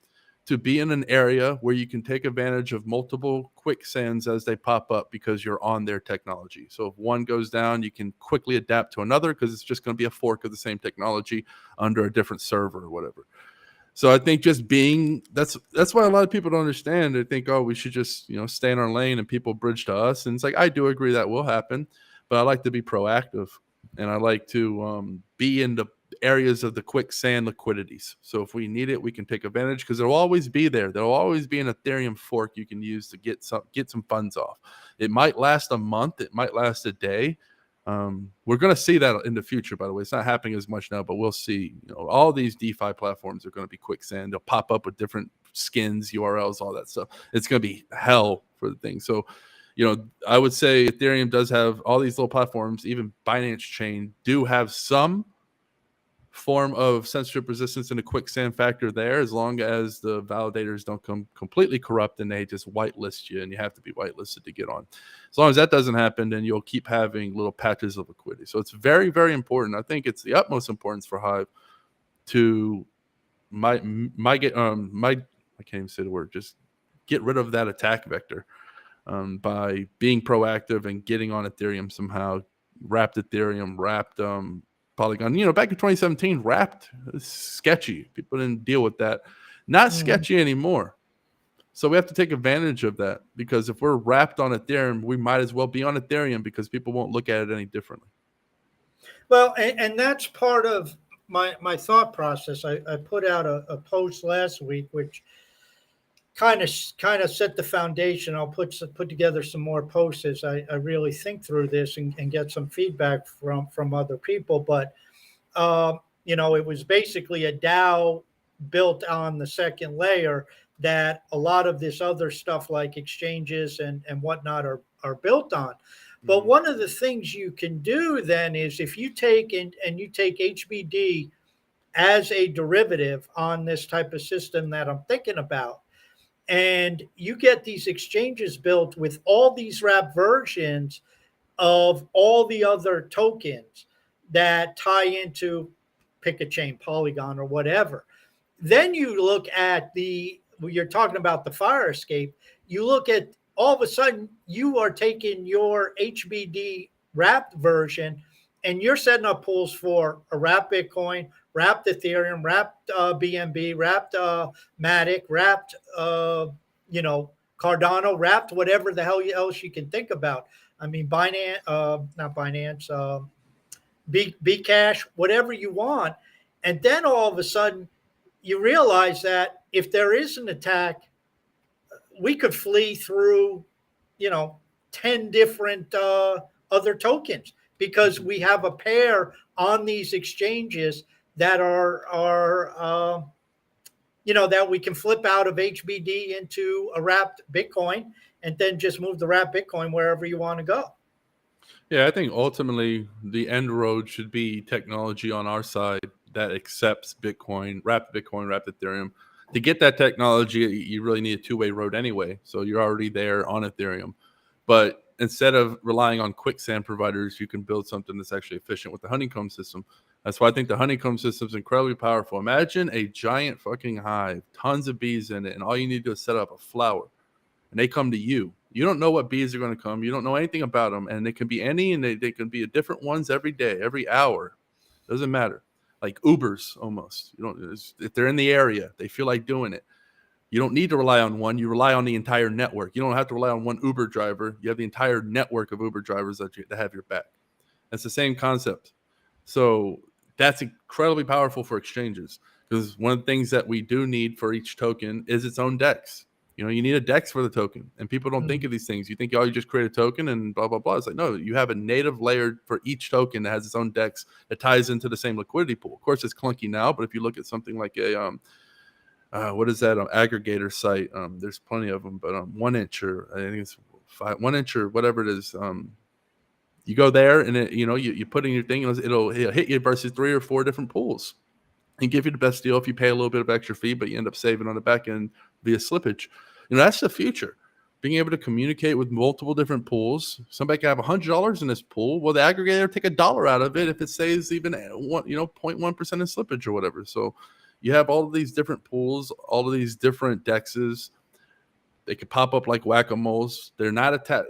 to be in an area where you can take advantage of multiple quicksands as they pop up because you're on their technology. So if one goes down, you can quickly adapt to another because it's just going to be a fork of the same technology under a different server or whatever. So I think just being that's why a lot of people don't understand. They think, oh, we should just stay in our lane and people bridge to us. And it's like, I do agree that will happen, but I like to be proactive and I like to be in the areas of the quicksand liquidities. So if we need it, we can take advantage because it'll always be there. There'll always be an Ethereum fork you can use to get some funds off. It might last a month. It might last a day. We're going to see that in the future, by the way. It's not happening as much now, but we'll see. All these DeFi platforms are going to be quicksand. They'll pop up with different skins, URLs, all that stuff. It's going to be hell for the thing. So, I would say Ethereum does have all these little platforms, even Binance Chain do have some form of censorship resistance and a quicksand factor there, as long as the validators don't come completely corrupt and they just whitelist you and you have to be whitelisted to get on. As long as that doesn't happen, then you'll keep having little patches of liquidity. So it's very, very important. I think it's the utmost importance for Hive to I can't even say the word, just get rid of that attack vector by being proactive and getting on Ethereum somehow. Wrapped Ethereum, wrapped Polygon. Back in 2017, wrapped sketchy. People didn't deal with that. Not sketchy anymore. So we have to take advantage of that, because if we're wrapped on Ethereum, we might as well be on Ethereum because people won't look at it any differently. Well, and that's part of my thought process. I put out a post last week, which kind of set the foundation. I'll put together some more posts as I really think through this and get some feedback from other people. But it was basically a DAO built on the second layer that a lot of this other stuff like exchanges and whatnot are built on. But one of the things you can do then is, if you take and you take HBD as a derivative on this type of system that I'm thinking about, and you get these exchanges built with all these wrap versions of all the other tokens that tie into, pick a chain, Polygon or whatever. Then you look at you're talking about the fire escape. You look at, all of a sudden, you are taking your HBD wrapped version and you're setting up pools for a wrapped Bitcoin, wrapped Ethereum, wrapped BNB, wrapped Matic, wrapped Cardano, wrapped whatever the hell else you can think about. I mean, Binance, not Binance, Bcash, whatever you want. And then all of a sudden, you realize that if there is an attack, we could flee through, 10 different other tokens, because we have a pair on these exchanges that are that we can flip out of HBD into a wrapped Bitcoin and then just move the wrapped Bitcoin wherever you want to go. Yeah, I think ultimately the end road should be technology on our side that accepts Bitcoin, wrapped Ethereum. To get that technology, you really need a two-way road anyway. So you're already there on Ethereum. But instead of relying on quicksand providers, you can build something that's actually efficient with the honeycomb system. That's why I think the honeycomb system is incredibly powerful. Imagine a giant fucking hive, tons of bees in it, and all you need to do is set up a flower, and they come to you. You don't know what bees are going to come. You don't know anything about them, and they can be any, and they can be different ones every day, every hour. Doesn't matter. Like Ubers almost. If they're in the area, they feel like doing it. You don't need to rely on one. You rely on the entire network. You don't have to rely on one Uber driver. You have the entire network of Uber drivers that have your back. That's the same concept. So that's incredibly powerful for exchanges, because one of the things that we do need for each token is its own DEX. You need a DEX for the token, and people don't think of these things. You think, you just create a token and blah, blah, blah. It's like, no, you have a native layer for each token that has its own DEX that ties into the same liquidity pool. Of course, it's clunky now, but if you look at something like a, what is that, aggregator site? There's plenty of them, but 1inch, I think it's 1inch or whatever it is. You go there and you put in your thing, it'll hit you versus 3 or 4 different pools and give you the best deal if you pay a little bit of extra fee, but you end up saving on the back end via slippage. That's the future. Being able to communicate with multiple different pools. Somebody can have $100 in this pool. Well, the aggregator take $1 out of it if it saves even 0.1% in slippage or whatever. So, You have all of these different pools, all of these different dexes. They could pop up like whack-a-moles. They're not attached.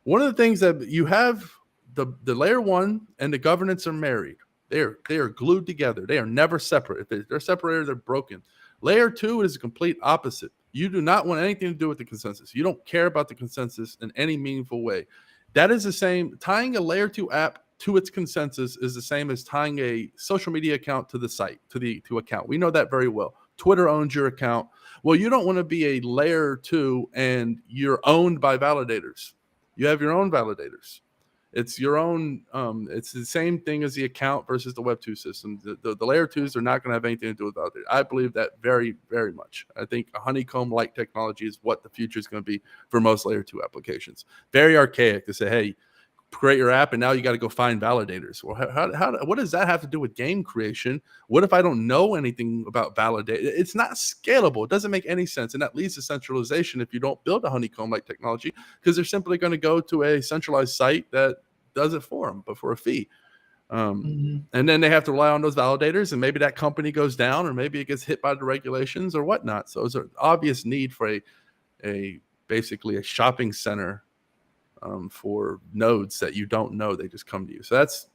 One of the things that you have, the layer 1 and the governance are married. They are glued together. They are never separate. If they're separated, they're broken. Layer 2 is a complete opposite. You do not want anything to do with the consensus. You don't care about the consensus in any meaningful way. That is the same. Tying a layer 2 app to its consensus is the same as tying a social media account to the site, to account. We know that very well. Twitter owns your account. Well, you don't want to be a layer 2 and you're owned by validators. You have your own validators. It's your own. It's the same thing as the account versus the Web 2 system. The layer 2s are not going to have anything to do with validators. I believe that very, very much. I think a honeycomb-like technology is what the future is going to be for most layer 2 applications. Very archaic to say, hey, create your app and now you got to go find validators. Well, what does that have to do with game creation? What if I don't know anything about validate? It's not scalable. It doesn't make any sense. And that leads to centralization if you don't build a honeycomb-like technology, because they're simply going to go to a centralized site that does it for them, but for a fee. And then they have to rely on those validators, and maybe that company goes down, or maybe it gets hit by the regulations or whatnot. So there's an obvious need for basically a shopping center for nodes that you don't know. They just come to you. So that's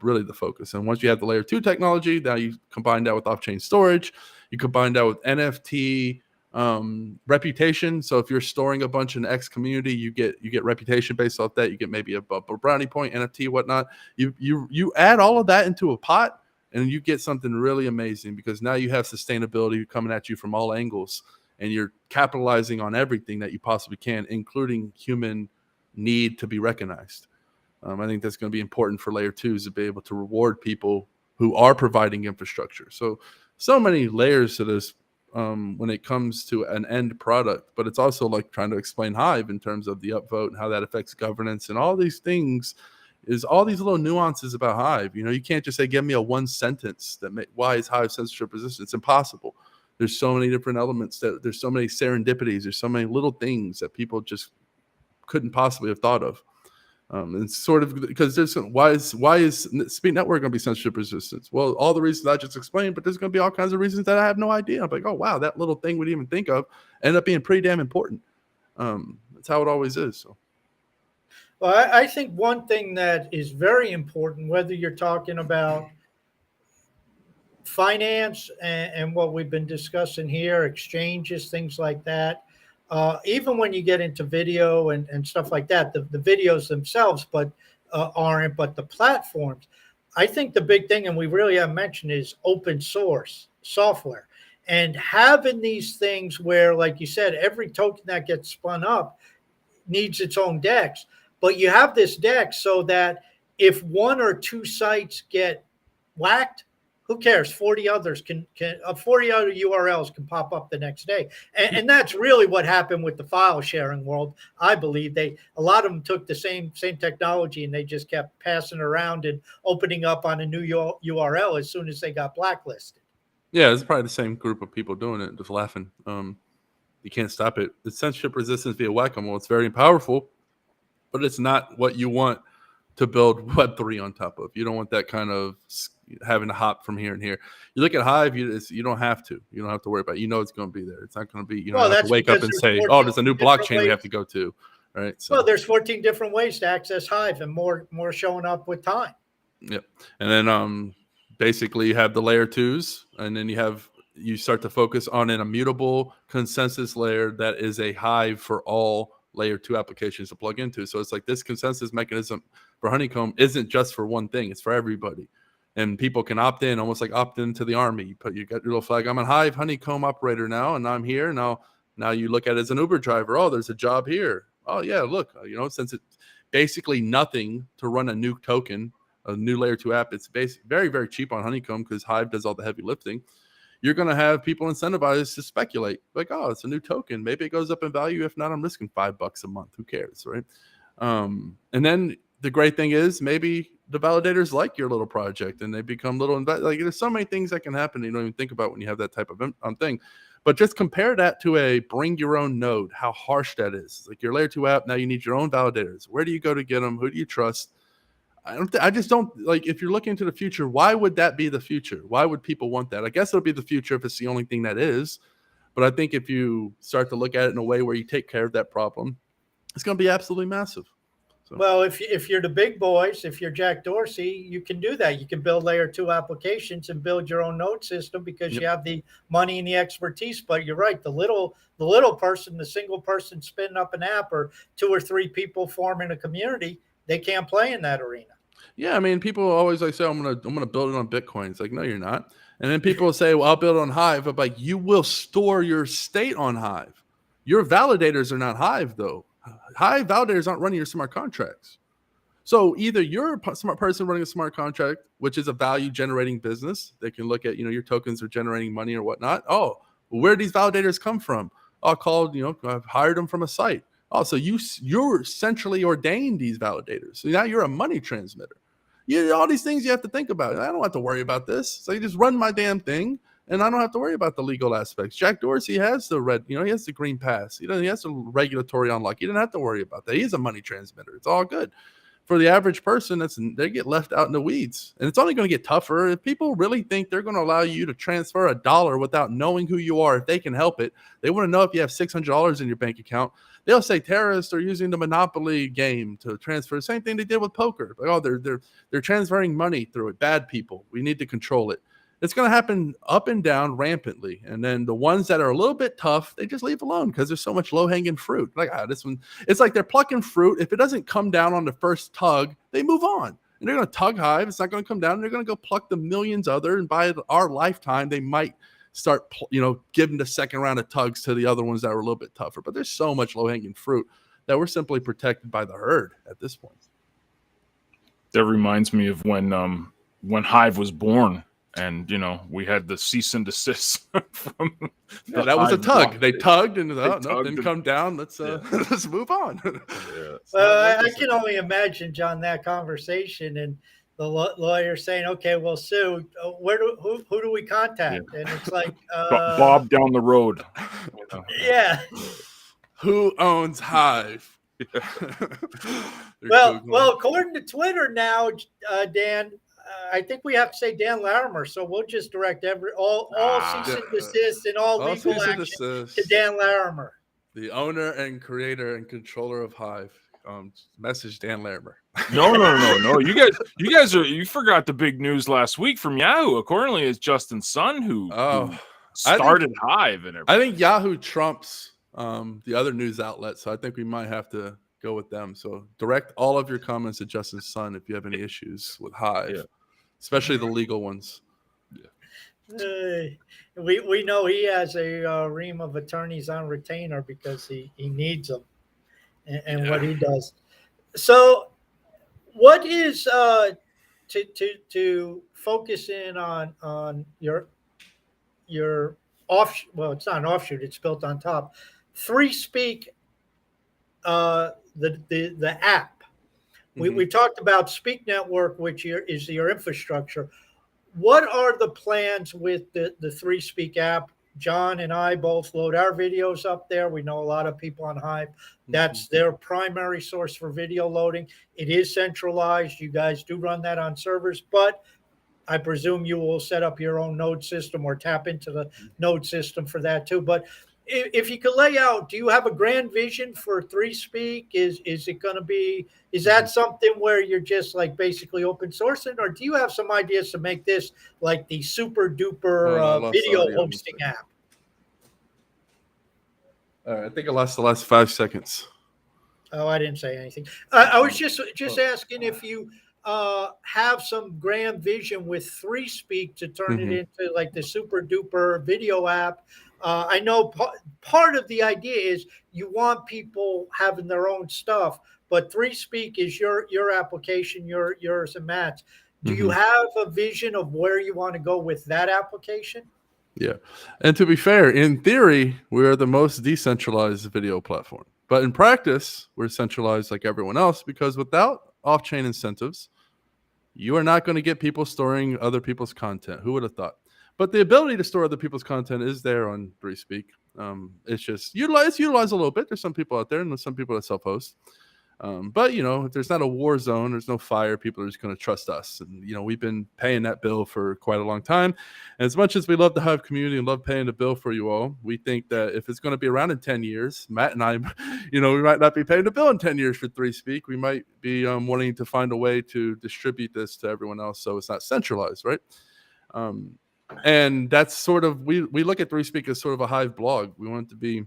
really the focus. And once you have the layer 2 technology, now you combine that with off-chain storage, you combine that with NFT reputation. So if you're storing a bunch in X community, you get reputation based off that. You get maybe a brownie point, NFT, whatnot. You add all of that into a pot, and you get something really amazing, because now you have sustainability coming at you from all angles, and you're capitalizing on everything that you possibly can, including human need to be recognized. I think that's going to be important for layer 2s to be able to reward people who are providing infrastructure. So many layers to this when it comes to an end product, but it's also like trying to explain Hive in terms of the upvote and how that affects governance and all these things. Is all these little nuances about Hive. You can't just say, give me a one sentence why is Hive censorship resistant? It's impossible. There's so many different elements, there's so many serendipities, there's so many little things that people just couldn't possibly have thought of. And sort of because there's why is Speed Network going to be censorship resistant? Well, all the reasons I just explained, but there's going to be all kinds of reasons that I have no idea. I'm like, oh wow, that little thing we didn't even think of ended up being pretty damn important. That's how it always is. So, well, I think one thing that is very important, whether you're talking about finance and what we've been discussing here, exchanges, things like that. Even when you get into video and stuff like that, the videos themselves, aren't, but the platforms. I think the big thing, and we really haven't mentioned, is open source software, and having these things where, like you said, every token that gets spun up needs its own DEX, but you have this DEX so that if one or two sites get whacked, who cares? 40 others 40 other URLs can pop up the next day. And that's really what happened with the file sharing world. I believe a lot of them took the same technology, and they just kept passing around and opening up on a new URL as soon as they got blacklisted. Yeah, it's probably the same group of people doing it, just laughing. You can't stop it. It's censorship resistance via whack-a-mole. It's very powerful, but it's not what you want to build Web3 on top of. You don't want that kind of having to hop from here and here. You look at Hive, you don't have to. You don't have to worry about it. It's going to be there. It's not going to be, don't have to wake up and say, oh, there's a new blockchain we have to go to. Right. So, well, there's 14 different ways to access Hive, and more showing up with time. Yep. And then basically you have the layer 2s, and then you start to focus on an immutable consensus layer that is a Hive for all layer 2 applications to plug into. So it's like this consensus mechanism for Honeycomb isn't just for one thing, it's for everybody. And people can opt in, almost like opt into the army. You got your little flag. I'm a Hive Honeycomb operator now, and I'm here. Now you look at it as an Uber driver. Oh, there's a job here. Oh yeah, look, since it's basically nothing to run a new token, a new layer 2 app, it's very, very cheap on Honeycomb because Hive does all the heavy lifting. You're going to have people incentivized to speculate. Like, oh, it's a new token. Maybe it goes up in value. If not, I'm risking $5 a month. Who cares, right? And then the great thing is maybe the validators like your little project and they become little. There's so many things that can happen you don't even think about when you have that type of thing. But just compare that to a bring your own node, how harsh that is. Like your layer 2 app, now you need your own validators. Where do you go to get them? Who do you trust? I just don't like, if you're looking to the future, why would that be the future? Why would people want that? I guess it'll be the future if it's the only thing that is. But I think if you start to look at it in a way where you take care of that problem, it's going to be absolutely massive. So. Well, if you're the big boys, if you're Jack Dorsey, you can do that. You can build layer 2 applications and build your own node system because you have the money and the expertise. But you're right, the little person, the single person spinning up an app, or 2 or 3 people forming a community, they can't play in that arena. Yeah, I mean, people always like say, I'm gonna build it on Bitcoin. It's like, no, you're not. And then people will say, well, I'll build it on Hive. But like, you will store your state on Hive. Your validators are not Hive, though. Hive validators aren't running your smart contracts. So either you're a smart person running a smart contract, which is a value generating business. They can look at, your tokens are generating money or whatnot. Oh, well, where do these validators come from? Oh, I've hired them from a site. Oh, so you're centrally ordained these validators. So now you're a money transmitter. All these things you have to think about. I don't have to worry about this. So you just run my damn thing, and I don't have to worry about the legal aspects. Jack Dorsey has the he has the green pass. He has the regulatory unlock. He didn't have to worry about that. He's a money transmitter. It's all good. For the average person, they get left out in the weeds, and it's only going to get tougher. If people really think they're going to allow you to transfer $1 without knowing who you are, if they can help it, they want to know if you have $600 in your bank account. They'll say terrorists are using the Monopoly game to transfer. Same thing they did with poker. Like, oh, they're transferring money through it. Bad people. We need to control it. It's going to happen up and down rampantly. And then the ones that are a little bit tough, they just leave alone because there's so much low-hanging fruit. Like, this one, it's like they're plucking fruit. If it doesn't come down on the first tug, they move on. And they're going to tug Hive. It's not going to come down. And they're going to go pluck the millions other. And by our lifetime, they might start, giving the second round of tugs to the other ones that were a little bit tougher. But there's so much low-hanging fruit that we're simply protected by the herd at this point. That reminds me of when Hive was born, and we had the cease and desist from that was a tug. They tugged and didn't come down. Let's move on. I can only imagine, John, that conversation and the lawyer saying, "Okay, well, Sue, who do we contact?" And it's like Bob down the road. Yeah. Who owns Hive? well, according to Twitter now, Dan, I think we have to say Dan Larimer. So we'll just direct all cease and desist and all legal action to Dan Larimer, the owner and creator and controller of Hive. Message Dan Larimer. No. You forgot the big news last week from Yahoo. Accordingly, it's Justin Sun who started Hive and everything. I think Yahoo trumps the other news outlets, so I think we might have to go with them. So direct all of your comments to Justin Sun if you have any issues with Hive, especially the legal ones. We know he has a ream of attorneys on retainer because he needs them and what he does. So what is to focus in on your off? Well, it's not an offshoot. It's built on top. 3Speak, the app. We talked about Speak Network, which is your infrastructure. What are the plans with the 3Speak app? John and I both load our videos up there. We know a lot of people on Hive. That's their primary source for video loading. It is centralized. You guys do run that on servers, but I presume you will set up your own node system or tap into the node system for that too. But if you could lay out, do you have a grand vision for 3Speak? Is it going to be, is that something where you're just like basically open sourcing, or do you have some ideas to make this like the super duper video hosting app? All right, I think I lost the last 5 seconds. Oh, I didn't say anything. I was just asking if you have some grand vision with 3Speak to turn it into like the super duper video app. I know part of the idea is you want people having their own stuff, but 3Speak is your application, yours and Matt's. Do you have a vision of where you want to go with that application? Yeah. And to be fair, in theory, we're the most decentralized video platform. But in practice, we're centralized like everyone else because without off-chain incentives, you are not going to get people storing other people's content. Who would have thought? But the ability to store other people's content is there on 3Speak. It's just utilized a little bit. There's some people out there and some people that self-host. But if there's not a war zone, there's no fire, people are just going to trust us. And we've been paying that bill for quite a long time. And as much as we love the Hive community and love paying the bill for you all, we think that if it's going to be around in 10 years, Matt and I, we might not be paying the bill in 10 years for 3Speak. We might be wanting to find a way to distribute this to everyone else so it's not centralized, right? And that's sort of, we look at 3Speak as sort of a Hive blog. We want it to be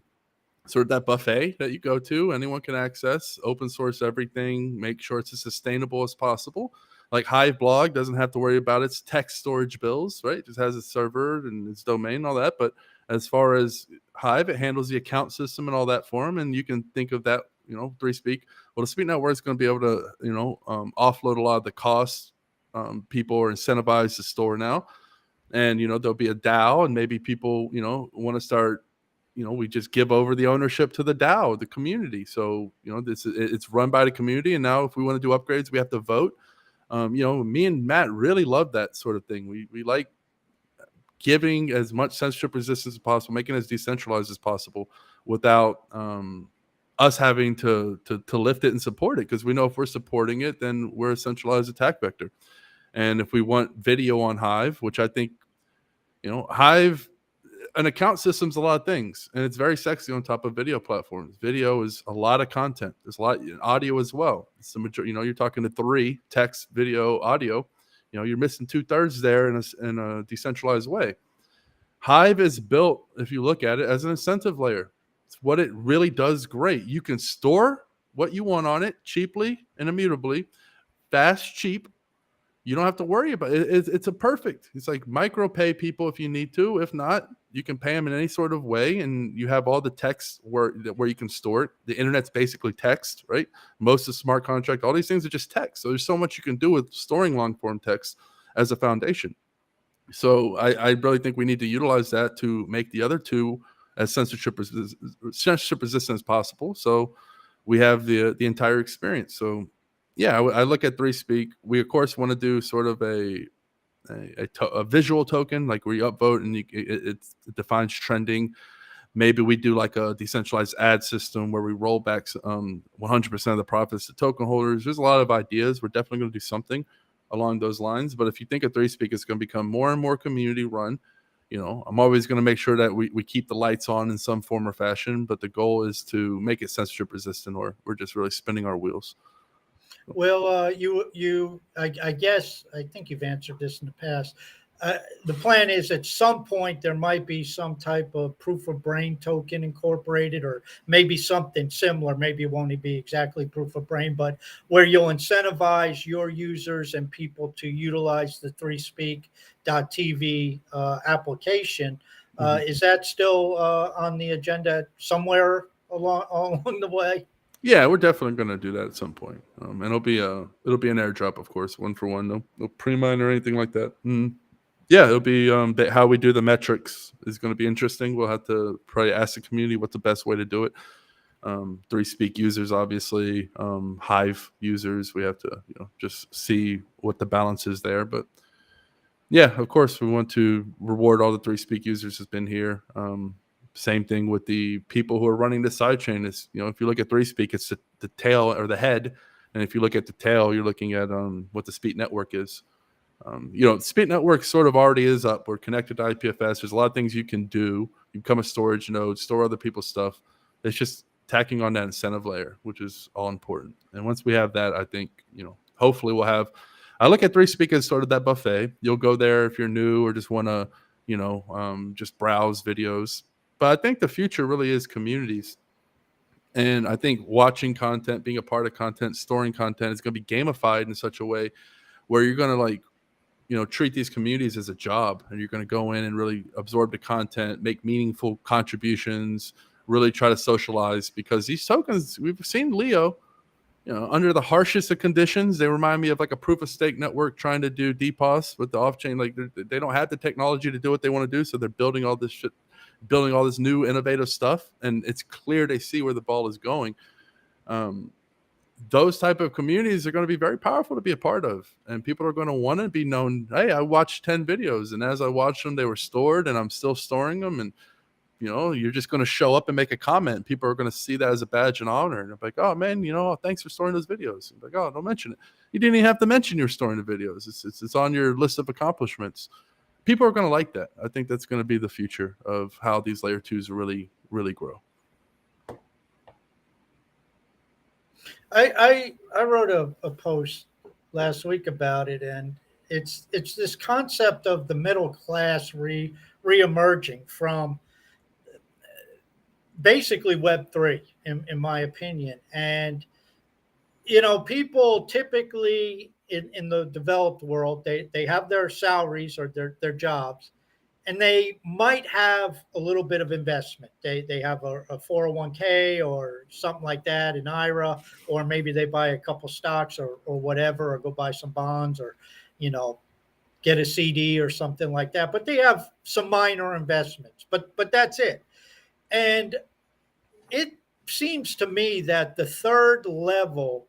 sort of that buffet that you go to, anyone can access, open source everything, make sure it's as sustainable as possible. Like Hive blog doesn't have to worry about its text storage bills, right? It just has its server and its domain and all that. But as far as Hive, it handles the account system and all that for them. And you can think of that, 3Speak. Well, the Speak Network is going to be able to, offload a lot of the costs. People are incentivized to store now. And, there'll be a DAO, and maybe people, want to start, we just give over the ownership to the DAO, the community. So, it's run by the community. And now if we want to do upgrades, we have to vote. Me and Matt really love that sort of thing. We like giving as much censorship resistance as possible, making it as decentralized as possible without us having to lift it and support it. Because we know if we're supporting it, then we're a centralized attack vector. And if we want video on Hive, which I think, Hive, an account system's a lot of things, and it's very sexy on top of video platforms. Video is a lot of content. There's a lot audio as well. It's the majority. You're talking to 3: text, video, audio. You're missing 2/3 there in a decentralized way. Hive is built, if you look at it, as an incentive layer. It's what it really does great. You can store what you want on it cheaply and immutably, fast, cheap. You don't have to worry about it. It's like micro pay people if you need to. If not, you can pay them in any sort of way, and you have all the text where you can store it. The internet's basically text, right? Most of smart contract, all these things are just text. So there's so much you can do with storing long form text as a foundation. So I really think we need to utilize that to make the other two as censorship resistant as possible. So we have the entire experience. So yeah, I look at 3Speak. We of course want to do sort of a visual token, like where you upvote and it defines trending. Maybe we do like a decentralized ad system where we roll back 100% of the profits to token holders. There's a lot of ideas. We're definitely going to do something along those lines. But if you think of 3Speak, it's going to become more and more community run. I'm always going to make sure that we keep the lights on in some form or fashion. But the goal is to make it censorship resistant, or we're just really spinning our wheels. Well, I guess I think you've answered this in the past. The plan is at some point there might be some type of proof of brain token incorporated, or maybe something similar. Maybe it won't be exactly proof of brain, but where you'll incentivize your users and people to utilize the 3Speak.tv application. Is that still on the agenda somewhere along the way? Yeah, we're definitely going to do that at some point, and it'll be an airdrop, of course, 1-for-1, no pre-mine or anything like that. Yeah, it'll be how we do the metrics is going to be interesting. We'll have to probably ask the community what's the best way to do it. 3Speak users, obviously, Hive users, we have to just see what the balance is there. But yeah, of course, we want to reward all the 3Speak users who's been here. Same thing with the people who are running the sidechain. Is if you look at 3Speak, it's the tail or the head, and if you look at the tail, you're looking at what the Speak network is. The Speak network sort of already is up. We're connected to IPFS. There's a lot of things you can do. You become a storage node, store other people's stuff. It's just tacking on that incentive layer, which is all important. And once we have that, I think hopefully we'll have. I look at 3Speak as sort of that buffet. You'll go there if you're new or just want to just browse videos. But I think the future really is communities. And I think watching content, being a part of content, storing content is going to be gamified in such a way where you're going to treat these communities as a job, and you're going to go in and really absorb the content, make meaningful contributions, really try to socialize, because these tokens, we've seen Leo, under the harshest of conditions, they remind me of like a proof of stake network trying to do DPoS with the off chain. Like they don't have the technology to do what they want to do. So they're building all this shit, building all this new innovative stuff, and it's clear they see where the ball is going. Those type of communities are going to be very powerful to be a part of, and people are going to want to be known. Hey, I watched 10 videos, and as I watched them, they were stored, and I'm still storing them. And You know, you're just going to show up and make a comment. People are going to see that as a badge and honor. And they're like, oh man, you know, thanks for storing those videos. And like, oh, don't mention it. You didn't even have to mention you're storing the videos. It's on your list of accomplishments. People are going to like that. I think that's going to be the future of how these layer twos really, really grow. I wrote a post last week about it, and it's this concept of the middle class reemerging from basically Web3, in my opinion. And you know, people typically in the developed world, they have their salaries or their jobs, and they might have a little bit of investment. They have a 401k or something like that, an IRA, or maybe they buy a couple stocks or whatever, or go buy some bonds, or you know, get a CD or something like that. But they have some minor investments, but that's it. And it seems to me that the third level,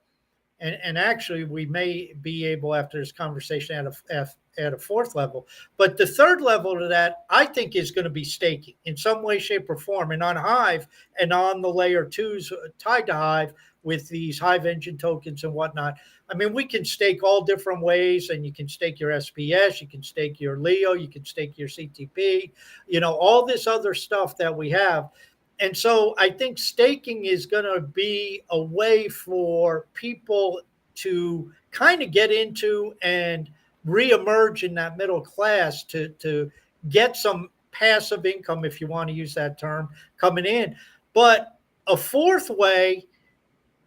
and actually we may be able after this conversation at a fourth level, but the third level to that I think is going to be staking in some way, shape, or form. And on Hive and on the layer twos tied to Hive with these Hive engine tokens and whatnot, I mean, we can stake all different ways, and you can stake your SPS, you can stake your Leo, you can stake your CTP, you know, all this other stuff that we have. And so I think staking is going to be a way for people to kind of get into and reemerge in that middle class to get some passive income, if you want to use that term, coming in. But a fourth way,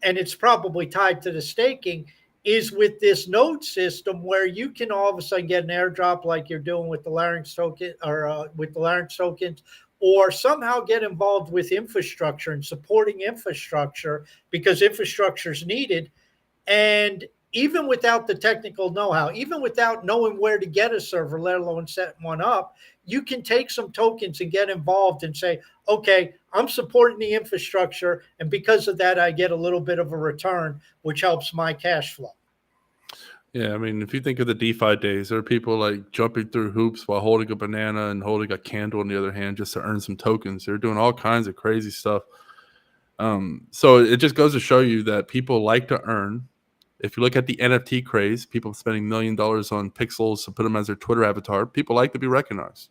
and it's probably tied to the staking, is with this node system where you can all of a sudden get an airdrop like you're doing with the Larynx token or with the Larynx tokens, or somehow get involved with infrastructure and supporting infrastructure because infrastructure is needed. And even without the technical know-how, even without knowing where to get a server, let alone set one up, you can take some tokens and get involved and say, okay, I'm supporting the infrastructure, and because of that, I get a little bit of a return, which helps my cash flow. Yeah, I mean, if you think of the DeFi days, there are people like jumping through hoops while holding a banana and holding a candle in the other hand just to earn some tokens. They're doing all kinds of crazy stuff. So it just goes to show you that people like to earn. If you look at the NFT craze, people spending $1 million on pixels to put them as their Twitter avatar. People like to be recognized.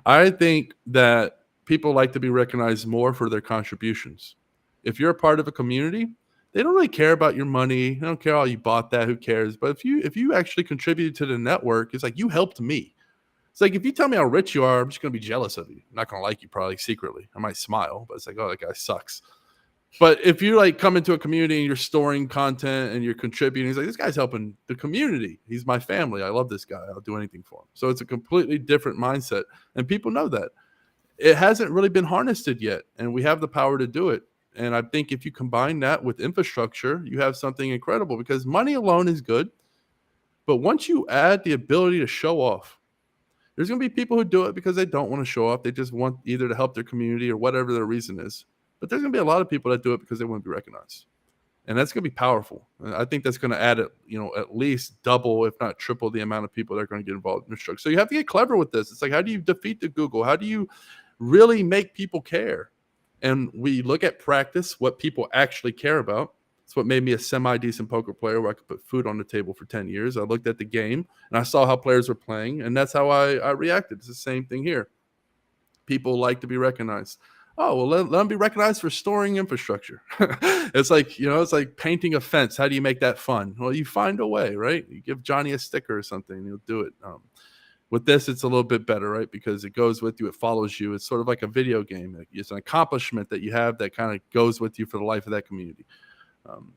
I think that people like to be recognized more for their contributions. If you're a part of a community, they don't really care about your money. They don't care how you bought that. Who cares? But if you actually contributed to the network, it's like you helped me. It's like if you tell me how rich you are, I'm just going to be jealous of you. I'm not going to like you probably secretly. I might smile, but it's like, oh, that guy sucks. But if you like come into a community and you're storing content and you're contributing, he's like, this guy's helping the community. He's my family. I love this guy. I'll do anything for him. So it's a completely different mindset. And people know that. It hasn't really been harnessed yet. And we have the power to do it. And I think if you combine that with infrastructure, you have something incredible, because money alone is good. But once you add the ability to show off, there's going to be people who do it because they don't want to show off. They just want either to help their community or whatever their reason is. But there's going to be a lot of people that do it because they want to be recognized. And that's going to be powerful. And I think that's going to add, at least double, if not triple, the amount of people that are going to get involved in infrastructure. So you have to get clever with this. It's like, how do you defeat the Google? How do you really make people care? And we look at practice, what people actually care about. It's what made me a semi-decent poker player where I could put food on the table for 10 years. I looked at the game and I saw how players were playing, and that's how I reacted. It's the same thing here. People like to be recognized. Oh, well, let them be recognized for storing infrastructure. It's like, it's like painting a fence. How do you make that fun? Well, you find a way, right? You give Johnny a sticker or something, and he'll do it. With this, it's a little bit better, right? Because it goes with you. It follows you. It's sort of like a video game. It's an accomplishment that you have that kind of goes with you for the life of that community.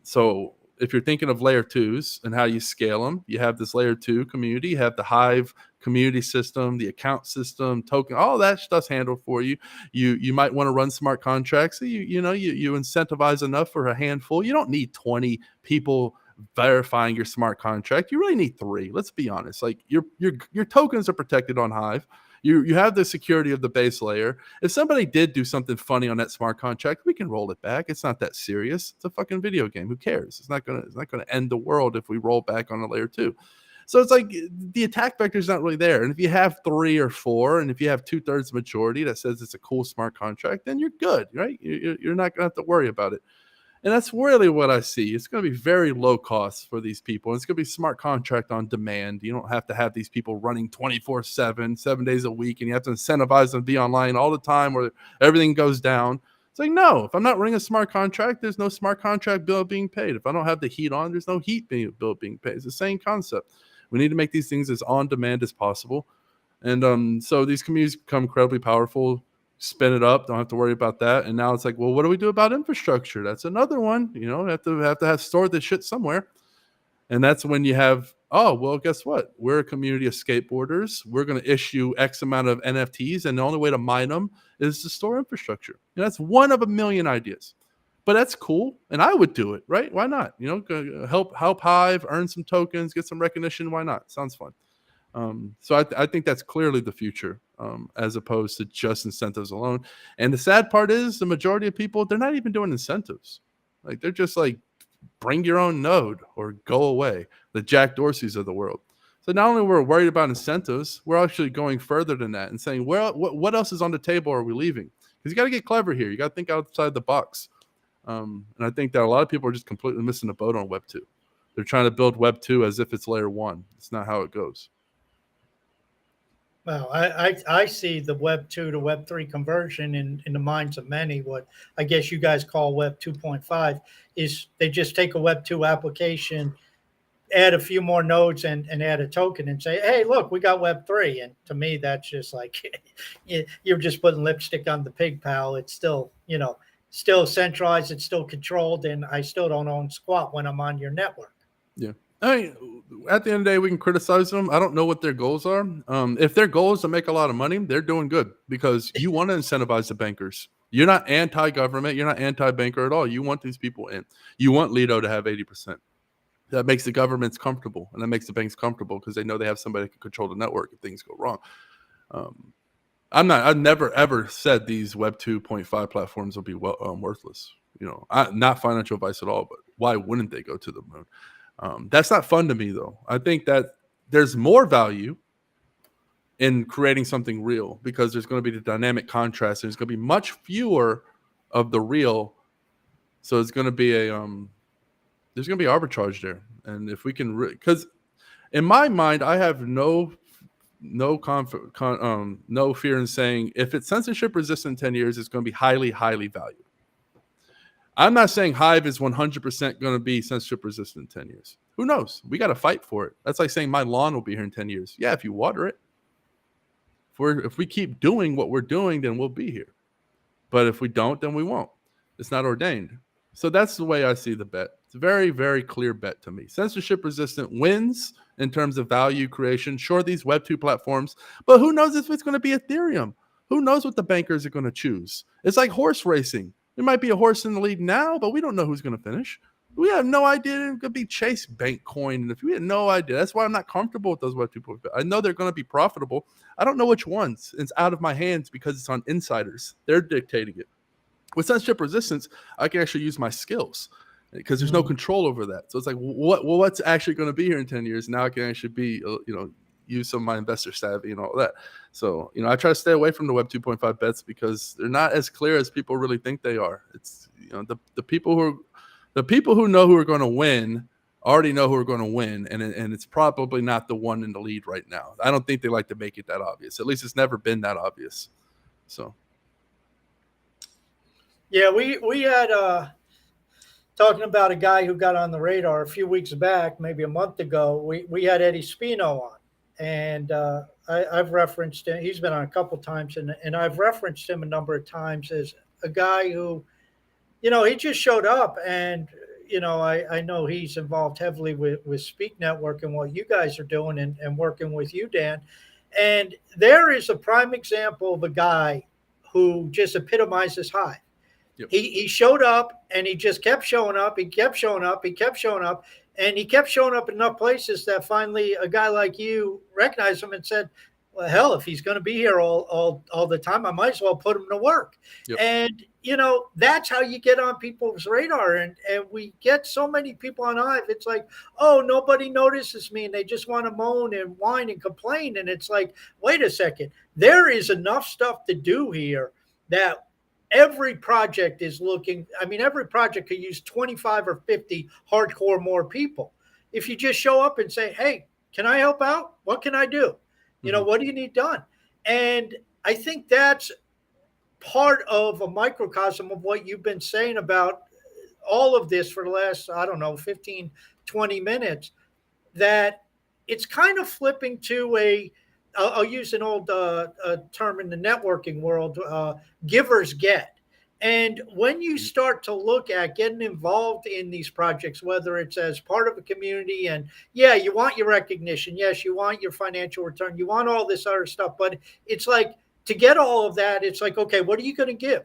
So if you're thinking of layer twos and how you scale them, you have this layer two community, you have the Hive community system, the account system, token, all that stuff's handled for you. You might want to run smart contracts. So you incentivize enough for a handful. You don't need 20 people verifying your smart contract. You really need 3. Let's be honest. Like your tokens are protected on Hive. You have the security of the base layer. If somebody did do something funny on that smart contract, we can roll it back. It's not that serious. It's a fucking video game. Who cares? It's not gonna end the world if we roll back on a layer 2. So it's like the attack vector is not really there. And if you have 3 or 4, and if you have 2/3 majority that says it's a cool smart contract, then you're good, right? You're not going to have to worry about it. And that's really what I see. It's going to be very low cost for these people. It's going to be smart contract on demand. You don't have to have these people running 24/7, 7 days a week, and you have to incentivize them to be online all the time where everything goes down. It's like, no, if I'm not running a smart contract, there's no smart contract bill being paid. If I don't have the heat on, there's no heat bill being paid. It's the same concept. We need to make these things as on demand as possible. And so these communities become incredibly powerful. Spin it up, don't have to worry about that. And now it's like, well, what do we do about infrastructure? That's another one. Have to store this shit somewhere. And that's when you have, oh, well, guess what? We're a community of skateboarders. We're going to issue X amount of NFTs, and the only way to mine them is to store infrastructure. And that's one of a million ideas. But that's cool, and I would do it, right? Why not? Help Hive, earn some tokens, get some recognition. Why not? Sounds fun. So I think that's clearly the future, as opposed to just incentives alone. And the sad part is the majority of people, they're not even doing incentives. Like, they're just like, bring your own node or go away. The Jack Dorseys of the world. So not only we're worried about incentives, we're actually going further than that and saying, well, what else is on the table are we leaving? Because you got to get clever here. You got to think outside the box. And I think that a lot of people are just completely missing the boat on Web 2. They're trying to build Web 2 as if it's layer 1. It's not how it goes. Well, I see the Web 2 to Web 3 conversion in the minds of many. What I guess you guys call Web 2.5 is they just take a Web 2 application, add a few more nodes, and add a token and say, hey, look, we got Web 3. And to me, that's just like you're just putting lipstick on the pig, pal. It's still, still centralized. It's still controlled. And I still don't own squat when I'm on your network. Yeah. I mean, at the end of the day, we can criticize them. I don't know what their goals are. If their goal is to make a lot of money, they're doing good, because you want to incentivize the bankers. You're not anti-government. You're not anti-banker at all. You want these people in. You want Lido to have 80%. That makes the governments comfortable, and that makes the banks comfortable because they know they have somebody that can control the network if things go wrong. I've never ever said these Web 2.5 platforms will be worthless. Not financial advice at all, but why wouldn't they go to the moon? That's not fun to me, though. I think that there's more value in creating something real, because there's going to be the dynamic contrast. There's going to be much fewer of the real, so it's going to be there's going to be arbitrage there. And if we can, because in my mind, I have no fear in saying if it's censorship resistant in 10 years, it's going to be highly, highly valued. I'm not saying Hive is 100% going to be censorship resistant in 10 years. Who knows? We got to fight for it. That's like saying my lawn will be here in 10 years. Yeah, if you water it. If we keep doing what we're doing, then we'll be here. But if we don't, then we won't. It's not ordained. So that's the way I see the bet. It's a very, very clear bet to me. Censorship resistant wins in terms of value creation. Sure, these Web 2 platforms, but who knows if it's going to be Ethereum? Who knows what the bankers are going to choose? It's like horse racing. There might be a horse in the lead now, but we don't know who's going to finish. We have no idea. It could be Chase Bank Coin. And if we had no idea, that's why I'm not comfortable with those Web 2.5. I know they're going to be profitable. I don't know which ones. It's out of my hands because it's on insiders. They're dictating it. With censorship resistance, I can actually use my skills because there's no control over that. So it's like, what's actually going to be here in 10 years? Now I can actually be, use some of my investor savvy and all that. So, I try to stay away from the Web 2.5 bets because they're not as clear as people really think they are. It's, the people who know who are going to win already know who are going to win. And it's probably not the one in the lead right now. I don't think they like to make it that obvious. At least it's never been that obvious. So. Yeah, we had talking about a guy who got on the radar a few weeks back, maybe a month ago. We had Eddie Spino on, and I've referenced him. He's been on a couple times, and I've referenced him a number of times as a guy who, he just showed up, and I know he's involved heavily with Speak Network and what you guys are doing, and working with you, Dan. And there is a prime example of a guy who just epitomizes Hive. Yep. He showed up, and he just kept showing up. He kept showing up. He kept showing up, and he kept showing up in enough places that finally a guy like you recognized him and said, well, hell, if he's going to be here all the time, I might as well put him to work. Yep. And that's how you get on people's radar. And we get so many people on Hive. It's like, oh, nobody notices me, and they just want to moan and whine and complain. And it's like, wait a second, there is enough stuff to do here that every project is looking. I mean, every project could use 25 or 50 hardcore more people. If you just show up and say, hey, can I help out? What can I do? What do you need done? And I think that's part of a microcosm of what you've been saying about all of this for the last, I don't know, 15, 20 minutes, that it's kind of flipping to I'll use an old term in the networking world, givers get. And when you start to look at getting involved in these projects, whether it's as part of a community, and yeah, you want your recognition, yes, you want your financial return, you want all this other stuff, but it's like, to get all of that, it's like, okay, what are you going to give?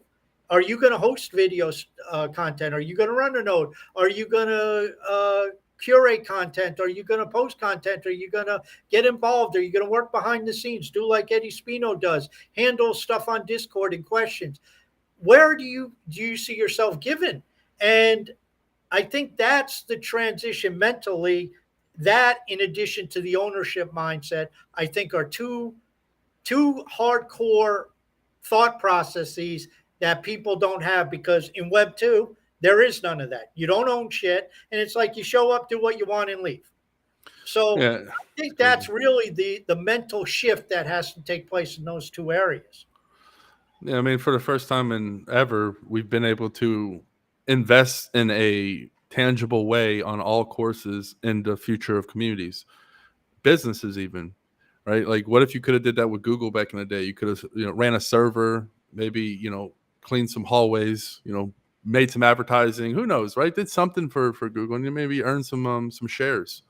Are you going to host videos content? Are you going to run a node? Are you going to curate content? Are you going to post content? Are you going to get involved? Are you going to work behind the scenes? Do like Eddie Spino does, handle stuff on Discord and questions. Where do you see yourself given? And I think that's the transition mentally. That, in addition to the ownership mindset, I think are two hardcore thought processes that people don't have, because in Web 2, there is none of that. You don't own shit. And it's like you show up, do what you want, and leave. So yeah, I think that's really the mental shift that has to take place in those two areas. Yeah, I mean, for the first time in ever, we've been able to invest in a tangible way on all courses in the future of communities, businesses even. Right? Like, what if you could have did that with Google back in the day? You could have, ran a server, maybe, cleaned some hallways, made some advertising. Who knows, right? Did something for Google, and you maybe earned some shares.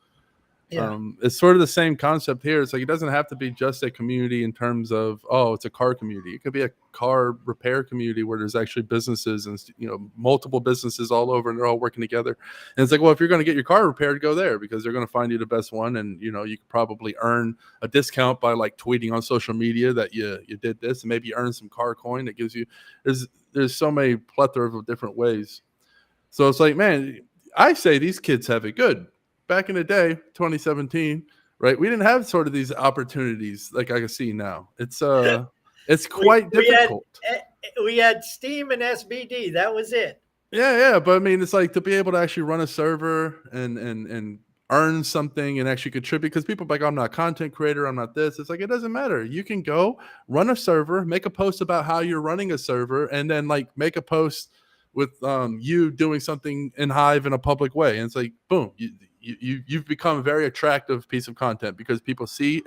Yeah. It's sort of the same concept here. It's like, it doesn't have to be just a community in terms of, oh, it's a car community. It could be a car repair community where there's actually businesses and, multiple businesses all over, and they're all working together. And it's like, well, if you're going to get your car repaired, go there, because they're going to find you the best one. And, you could probably earn a discount by like tweeting on social media that you did this, and maybe you earn some car coin that gives you, there's so many plethora of different ways. So it's like, man, I say these kids have it good. Back in the day, 2017, right? We didn't have sort of these opportunities like I can see now. It's quite difficult. We had Steam and SBD. That was it. Yeah. But I mean, it's like to be able to actually run a server and earn something and actually contribute, because people are like, I'm not a content creator, I'm not this. It's like, it doesn't matter. You can go run a server, make a post about how you're running a server, and then like make a post with you doing something in Hive in a public way. And it's like, boom, you've become a very attractive piece of content, because people see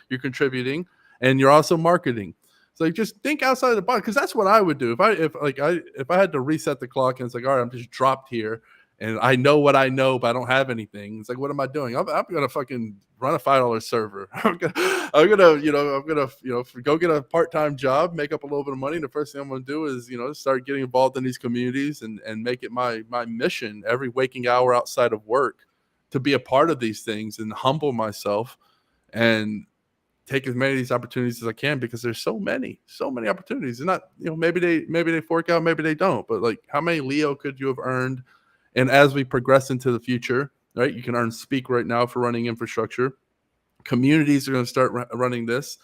you're contributing and you're also marketing. So like, just think outside the box, because that's what I would do if I had to reset the clock and it's like, all right, I'm just dropped here and I know what I know, but I don't have anything. It's like, what am I doing? I'm gonna fucking run a $5 server. I'm gonna go get a part-time job, make up a little bit of money. And the first thing I'm gonna do is start getting involved in these communities and make it my mission every waking hour outside of work to be a part of these things and humble myself and take as many of these opportunities as I can, because there's so many opportunities. And not, maybe they fork out, maybe they don't, but like, how many Leo could you have earned? And as we progress into the future, right, you can earn Speak right now for running infrastructure. Communities are going to start running this.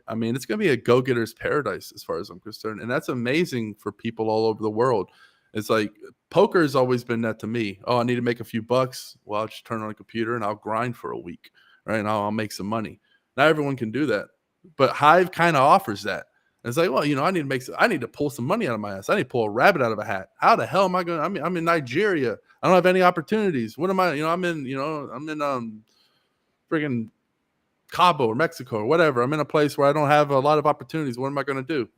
I mean, it's going to be a go-getter's paradise as far as I'm concerned. And that's amazing for people all over the world. It's like, poker has always been that to me. Oh, I need to make a few bucks. Well, I'll just turn on a computer and I'll grind for a week, right? And I'll make some money. Not everyone can do that, but Hive kind of offers that. And it's like, well, I need to pull some money out of my ass. I need to pull a rabbit out of a hat. How the hell am I going to, I'm in Nigeria. I don't have any opportunities. What am I, I'm in friggin' Cabo or Mexico or whatever. I'm in a place where I don't have a lot of opportunities. What am I going to do?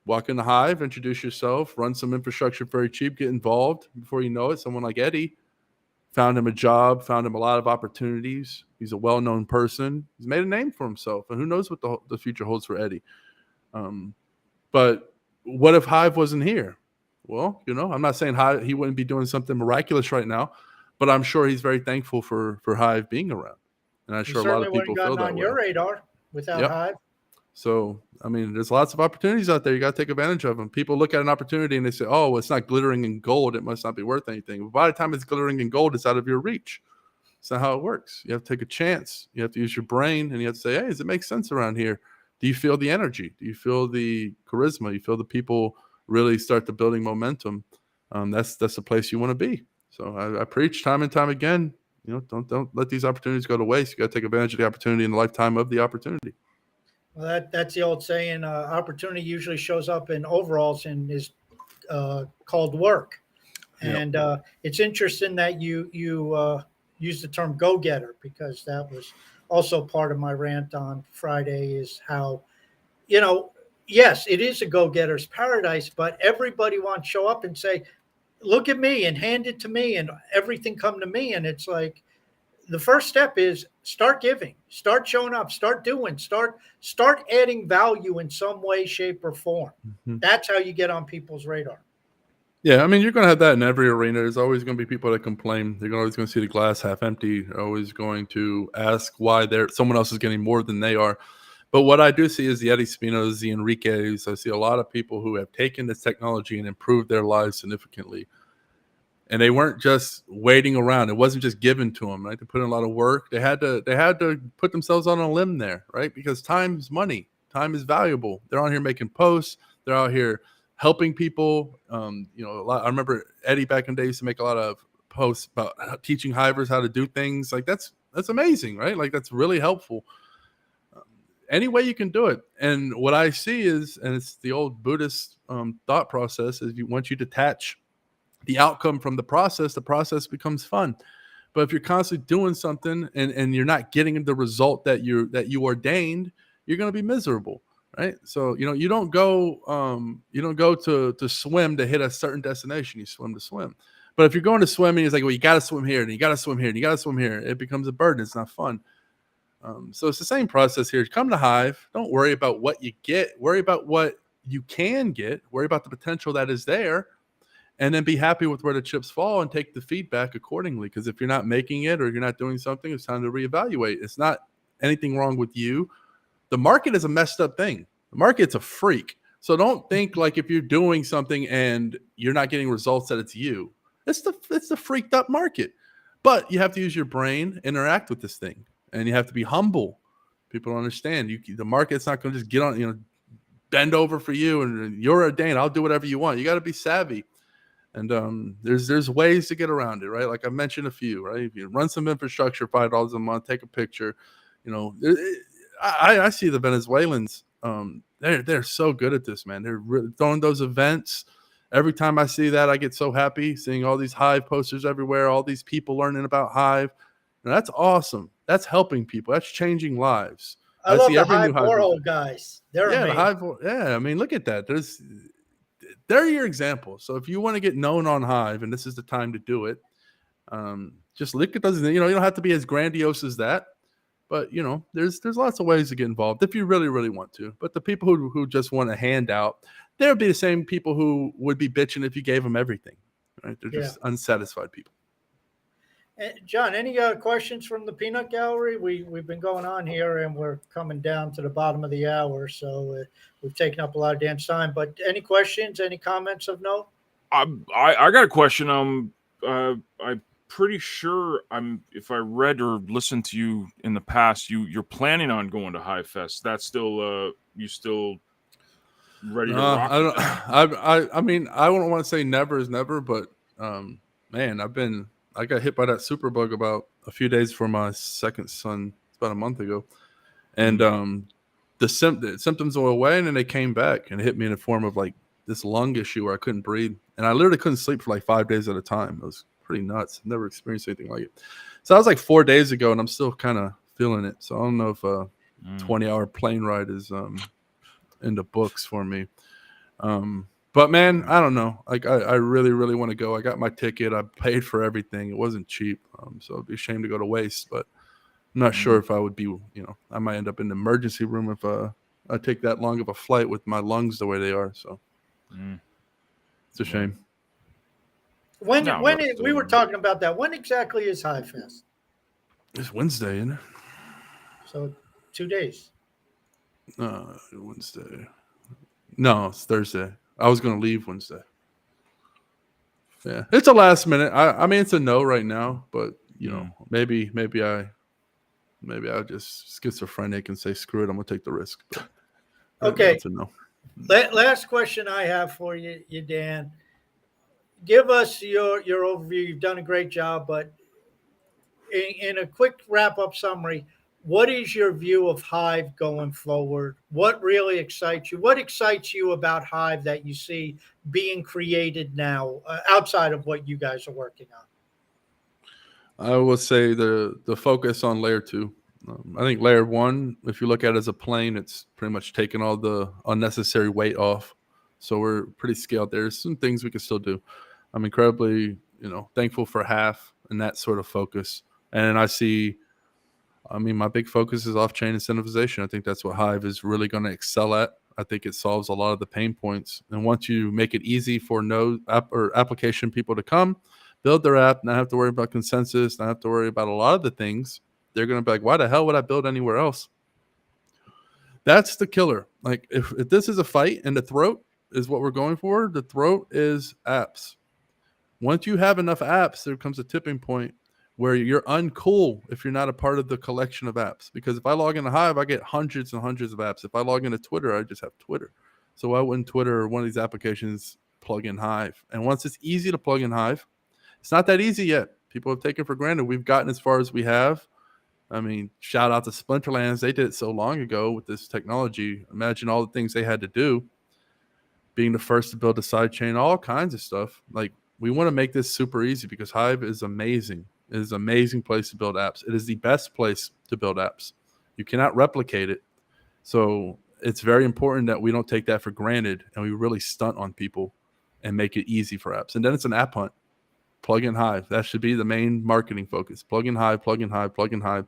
Walk in the Hive, introduce yourself, run some infrastructure very cheap, get involved. Before you know it, someone like Eddie found him a job, found him a lot of opportunities. He's a well-known person. He's made a name for himself, and who knows what the future holds for Eddie. But what if Hive wasn't here? Well, I'm not saying he wouldn't be doing something miraculous right now, but I'm sure he's very thankful for Hive being around. And I'm sure a lot of people feel that on your radar without Hive. So, I mean, there's lots of opportunities out there. You got to take advantage of them. People look at an opportunity and they say, oh, well, it's not glittering in gold. It must not be worth anything. But by the time it's glittering in gold, it's out of your reach. It's not how it works. You have to take a chance. You have to use your brain and you have to say, hey, does it make sense around here? Do you feel the energy? Do you feel the charisma? You feel the people really start the building momentum? That's the place you want to be. So I preach time and time again, don't let these opportunities go to waste. You got to take advantage of the opportunity in the lifetime of the opportunity. Well, that's the old saying. Opportunity usually shows up in overalls and is called work. And it's interesting that you use the term go-getter, because that was also part of my rant on Friday, is how, yes, it is a go-getter's paradise, but everybody wants to show up and say, look at me, and hand it to me and everything come to me. And it's like, the first step is start giving, start showing up, start doing, start adding value in some way, shape, or form. Mm-hmm. That's how you get on people's radar. Yeah, I mean, you're going to have that in every arena. There's always going to be people that complain. They're always going to see the glass half empty. They're always going to ask why someone else is getting more than they are. But what I do see is the Eddie Spinos, the Enriques. I see a lot of people who have taken this technology and improved their lives significantly. And they weren't just waiting around. It wasn't just given to them, right? They put in a lot of work. They had to put themselves on a limb there, right? Because time is money. Time is valuable. They're out here making posts. They're out here helping people. I remember Eddie back in the day used to make a lot of posts about teaching hivers how to do things. Like that's amazing, right? Like that's really helpful. Any way you can do it. And what I see is, and it's the old Buddhist thought process, is once you detach the outcome from the process becomes fun. But if you're constantly doing something and you're not getting the result that you ordained, you're going to be miserable, right? So you don't go to swim to hit a certain destination. You swim to swim. But if you're going to swim and it's like, well, you got to swim here and you got to swim here and you got to swim here, it becomes a burden. It's not fun. So it's the same process here. Come to Hive. Don't worry about what you get. Worry about what you can get. Worry about the potential that is there. And then be happy with where the chips fall and take the feedback accordingly. Because if you're not making it or you're not doing something, it's time to reevaluate. It's not anything wrong with you. The market is a messed up thing. The market's a freak. So don't think like if you're doing something and you're not getting results that it's you. It's the freaked up market. But you have to use your brain, interact with this thing. And you have to be humble. People don't understand. The market's not going to just get on, bend over for you and you're ordained. I'll do whatever you want. You got to be savvy. And there's ways to get around it, right? Like I mentioned a few, right? If you run some infrastructure, $5 a month, take a picture. I see the Venezuelans. They're so good at this, man. They're throwing those events. Every time I see that, I get so happy seeing all these Hive posters everywhere, all these people learning about Hive. That's awesome. That's helping people. That's changing lives. I love the Hive Warhol guys. They're amazing. I mean, look at that. They're your example. So if you want to get known on Hive, and this is the time to do it, just look at those. You don't have to be as grandiose as that, but there's lots of ways to get involved if you really, really want to. But the people who just want a handout, they'll be the same people who would be bitching if you gave them everything. Right? They're just unsatisfied people. John, any questions from the peanut gallery? We've been going on here and we're coming down to the bottom of the hour, so we've taken up a lot of Dan's time. But any questions, any comments of note? I got a question. I'm pretty sure if I read or listened to you in the past, you're planning on going to Hive Fest. That's still you still ready to rock? I mean, I wouldn't want to say never is never, but man, I got hit by that super bug about a few days before my second son. It's about a month ago. And the symptoms were away and then they came back and hit me in the form of like this lung issue where I couldn't breathe. And I literally couldn't sleep for like 5 days at a time. It was pretty nuts. I've never experienced anything like it. So that was like 4 days ago and I'm still kind of feeling it. So I don't know if a 20-hour plane ride is in the books for me. But man, I don't know. Like I really, really want to go. I got my ticket. I paid for everything. It wasn't cheap. So it'd be a shame to go to waste, but I'm not sure if I would be, I might end up in the emergency room if I take that long of a flight with my lungs the way they are. So it's a shame. We were talking about that. When exactly is Hive Fest? It's Wednesday, isn't it? So 2 days. Wednesday. No, it's Thursday. I was going to leave Wednesday. Yeah, it's a last minute. I mean, it's a no right now, but you know, maybe I just schizophrenic and say screw it. I'm gonna take the risk. But Okay. it's a no. Last question I have for you, Dan. Give us your overview. You've done a great job, but in a quick wrap up summary, what is your view of Hive going forward? What really excites you? What excites you about Hive that you see being created now outside of what you guys are working on? I will say the focus on layer 2. I think layer 1, if you look at it as a plane, it's pretty much taken all the unnecessary weight off. So we're pretty scaled. There's some things we can still do. I'm incredibly, thankful for Half and that sort of focus. And my big focus is off-chain incentivization. I think that's what Hive is really going to excel at. I think it solves a lot of the pain points. And once you make it easy for application people to come, build their app, not have to worry about consensus, not have to worry about a lot of the things, they're going to be like, why the hell would I build anywhere else? That's the killer. Like if this is a fight and the throat is what we're going for, the throat is apps. Once you have enough apps, there comes a tipping point where you're uncool if you're not a part of the collection of apps. Because if I log into Hive, I get hundreds and hundreds of apps. If I log into Twitter, I just have Twitter. So why wouldn't Twitter or one of these applications plug in Hive? And once it's easy to plug in Hive, it's not that easy yet. People have taken for granted we've gotten as far as we have. I mean, shout out to Splinterlands. They did it so long ago with this technology. Imagine all the things they had to do. Being the first to build a sidechain, all kinds of stuff. Like, we want to make this super easy because Hive is amazing. It is an amazing place to build apps. It is the best place to build apps. You cannot replicate it. So it's very important that we don't take that for granted and we really stunt on people and make it easy for apps. And then it's an app hunt. Plug in Hive. That should be the main marketing focus. Plug in Hive, plug in Hive, plug in Hive,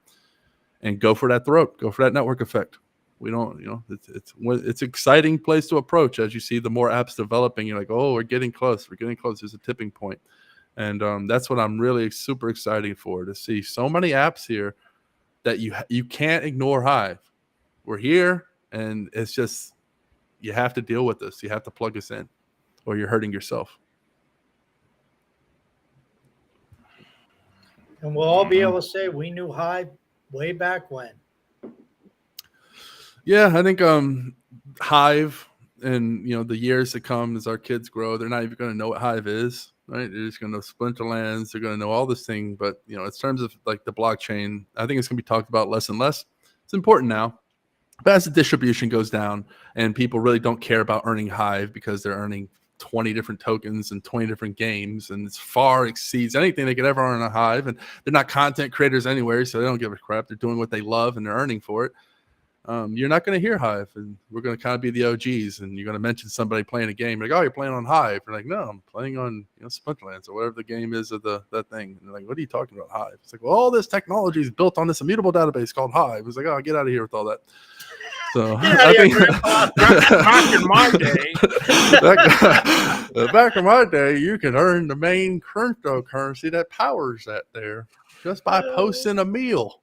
and go for that throat. Go for that network effect. We don't, it's an exciting place to approach as you see the more apps developing. You're like, oh, we're getting close. We're getting close. There's a tipping point. And that's what I'm really super excited for, to see so many apps here that you can't ignore Hive. We're here, and it's just you have to deal with this. You have to plug us in, or you're hurting yourself. And we'll all be able to say we knew Hive way back when. Yeah, I think Hive and the years to come as our kids grow, they're not even going to know what Hive is, right? They're just going to know Splinterlands. They're going to know all this thing, but in terms of like the blockchain, I think it's going to be talked about less and less. It's important now, but as the distribution goes down and people really don't care about earning Hive because they're earning 20 different tokens and 20 different games, and it's far exceeds anything they could ever earn on Hive, and they're not content creators anywhere, so they don't give a crap. They're doing what they love and they're earning for it. You're not going to hear Hive, and we're going to kind of be the OGs, and you're going to mention somebody playing a game. Like, oh, you're playing on Hive. You're like, no, I'm playing on Splinterlands or whatever the game is of that thing. And they're like, what are you talking about, Hive? It's like, well, all this technology is built on this immutable database called Hive. It's like, oh, get out of here with all that. So I think back in my day, back in my day, you could earn the main cryptocurrency that powers that there just by posting a meal.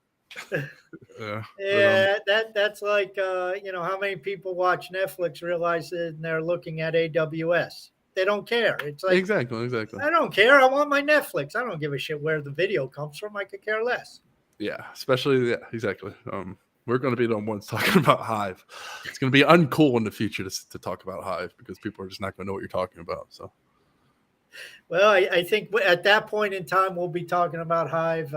Yeah, that's like how many people watch Netflix realize that they're looking at AWS. They don't care. It's like exactly. I don't care. I want my Netflix. I don't give a shit where the video comes from. I could care less. Yeah, especially exactly. We're going to be the ones talking about Hive. It's going to be uncool in the future to talk about Hive because people are just not going to know what you're talking about. So, well, I think at that point in time we'll be talking about Hive.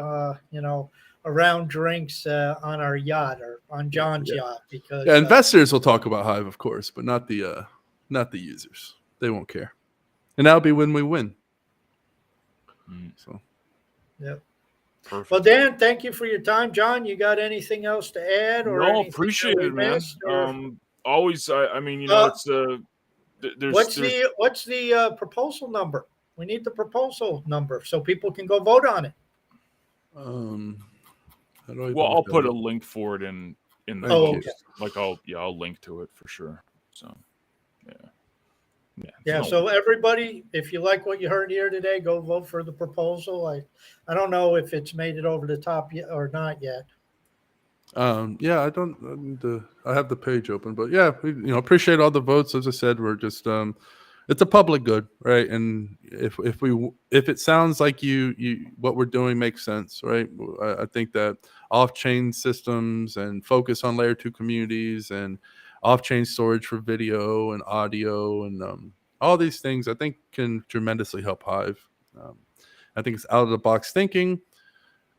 Around drinks on our yacht or on John's yacht, because investors will talk about Hive, of course, but not the users. They won't care, and that'll be when we win. So, yep. Perfect. Well, Dan, thank you for your time. John, you got anything else to add? Or no, appreciate it, man. Always, it's there's what's the proposal number? We need the proposal number so people can go vote on it. I'll put a link for it in the post. Okay. Like I'll link to it for sure. So yeah. So everybody, if you like what you heard here today, go vote for the proposal. I don't know if it's made it over the top yet or not yet. Yeah, I have the page open, but yeah, we, appreciate all the votes. As I said, we're just, it's a public good, right? And if it sounds like what we're doing makes sense, right? I think that off-chain systems and focus on layer 2 communities and off-chain storage for video and audio and all these things, I think can tremendously help Hive. Um, I think it's out of the box thinking.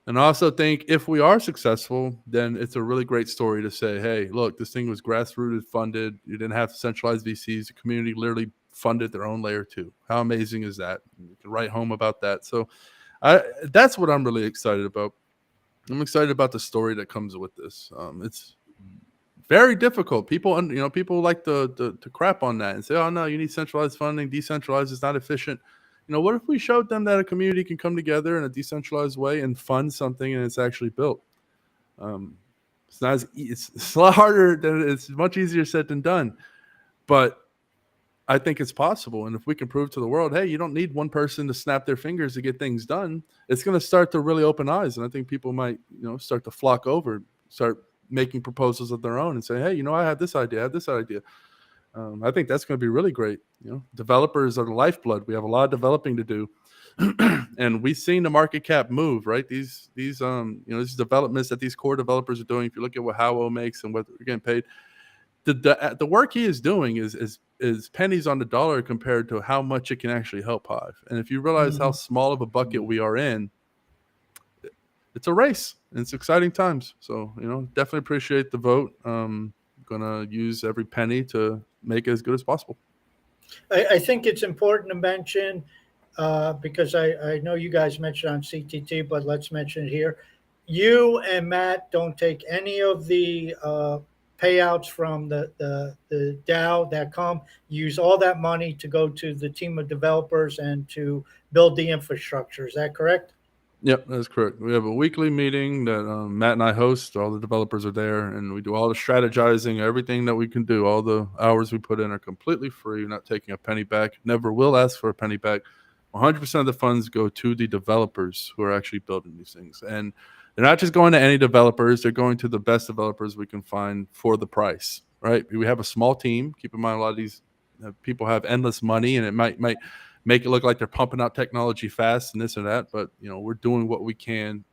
And I also think if we are successful, then it's a really great story to say, hey, look, this thing was grassrooted funded. You didn't have to centralize VCs. The community literally funded their own layer 2. How amazing is that? You can write home about that. So that's what I'm really excited about. I'm excited about the story that comes with this. It's very difficult. People like to crap on that and say, oh, no, you need centralized funding. Decentralized is not efficient. What if we showed them that a community can come together in a decentralized way and fund something and it's actually built? It's not it's a lot harder it's much easier said than done, but I think it's possible. And if we can prove to the world, hey, you don't need one person to snap their fingers to get things done, it's going to start to really open eyes. And I think people might, start to flock over, start making proposals of their own and say, hey, I have this idea, I think that's going to be really great. Developers are the lifeblood. We have a lot of developing to do, and we've seen the market cap move. Right, these developments that these core developers are doing. If you look at what Howell makes and what they're getting paid, the work he is doing is pennies on the dollar compared to how much it can actually help Hive. And if you realize how small of a bucket we are in, it's a race, and it's exciting times. So definitely appreciate the vote. Gonna use every penny to make it as good as possible. I think it's important to mention, because I know you guys mentioned on CTT, but let's mention it here. You and Matt don't take any of the payouts from the DAO that come. Use all that money to go to the team of developers and to build the infrastructure. Is that correct? Yep, that's correct. We have a weekly meeting that Matt and I host. All the developers are there, and we do all the strategizing, everything that we can do. All the hours we put in are completely free. We're not taking a penny back. Never will ask for a penny back. 100% of the funds go to the developers who are actually building these things. And they're not just going to any developers. They're going to the best developers we can find for the price, right? We have a small team. Keep in mind, a lot of these people have endless money, and it might make it look like they're pumping out technology fast and this and that. But, we're doing what we can.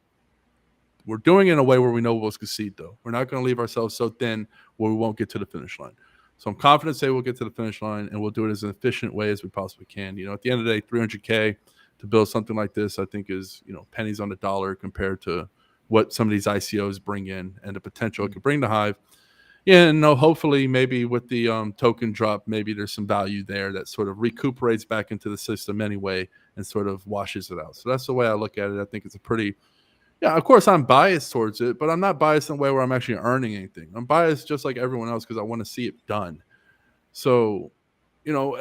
We're doing it in a way where we know we'll succeed, though. We're not going to leave ourselves so thin where we won't get to the finish line. So I'm confident say we'll get to the finish line, and we'll do it as an efficient way as we possibly can. At the end of the day, $300K to build something like this, I think is, pennies on the dollar compared to what some of these ICOs bring in and the potential it could bring to Hive. Yeah, and hopefully maybe with the token drop, maybe there's some value there that sort of recuperates back into the system anyway and sort of washes it out. So that's the way I look at it. I think it's a pretty, of course I'm biased towards it, but I'm not biased in a way where I'm actually earning anything. I'm biased just like everyone else because I want to see it done. So,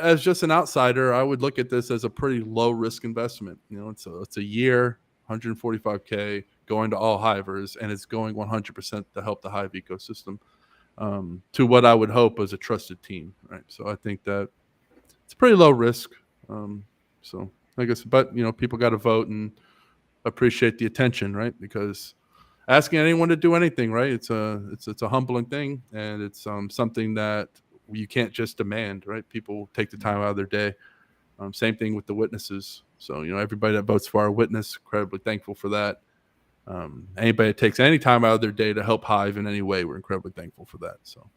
as just an outsider, I would look at this as a pretty low risk investment. It's a year, 145K going to all Hivers, and it's going 100% to help the Hive ecosystem. To what I would hope as a trusted team, right? So I think that it's pretty low risk. So I guess, but people got to vote and appreciate the attention, right? Because asking anyone to do anything, right? It's a humbling thing, and it's something that you can't just demand, right? People take the time out of their day. Same thing with the witnesses. So everybody that votes for our witness, incredibly thankful for that. Anybody that takes any time out of their day to help Hive in any way, we're incredibly thankful for that. So,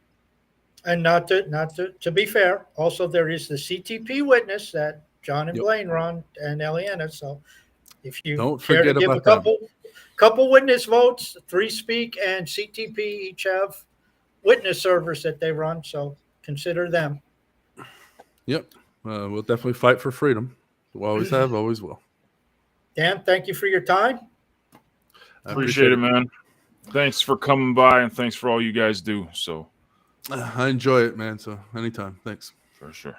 and not to be fair, also there is the CTP witness that John and Blaine run and Eliana. So if you don't care forget to give about a couple witness votes, 3 speak and CTP each have witness servers that they run. So consider them. Yep. We'll definitely fight for freedom. We always have, always will. Dan, thank you for your time. I appreciate it, man. Thanks for coming by, and thanks for all you guys do. So I enjoy it, man. So anytime. Thanks. For sure.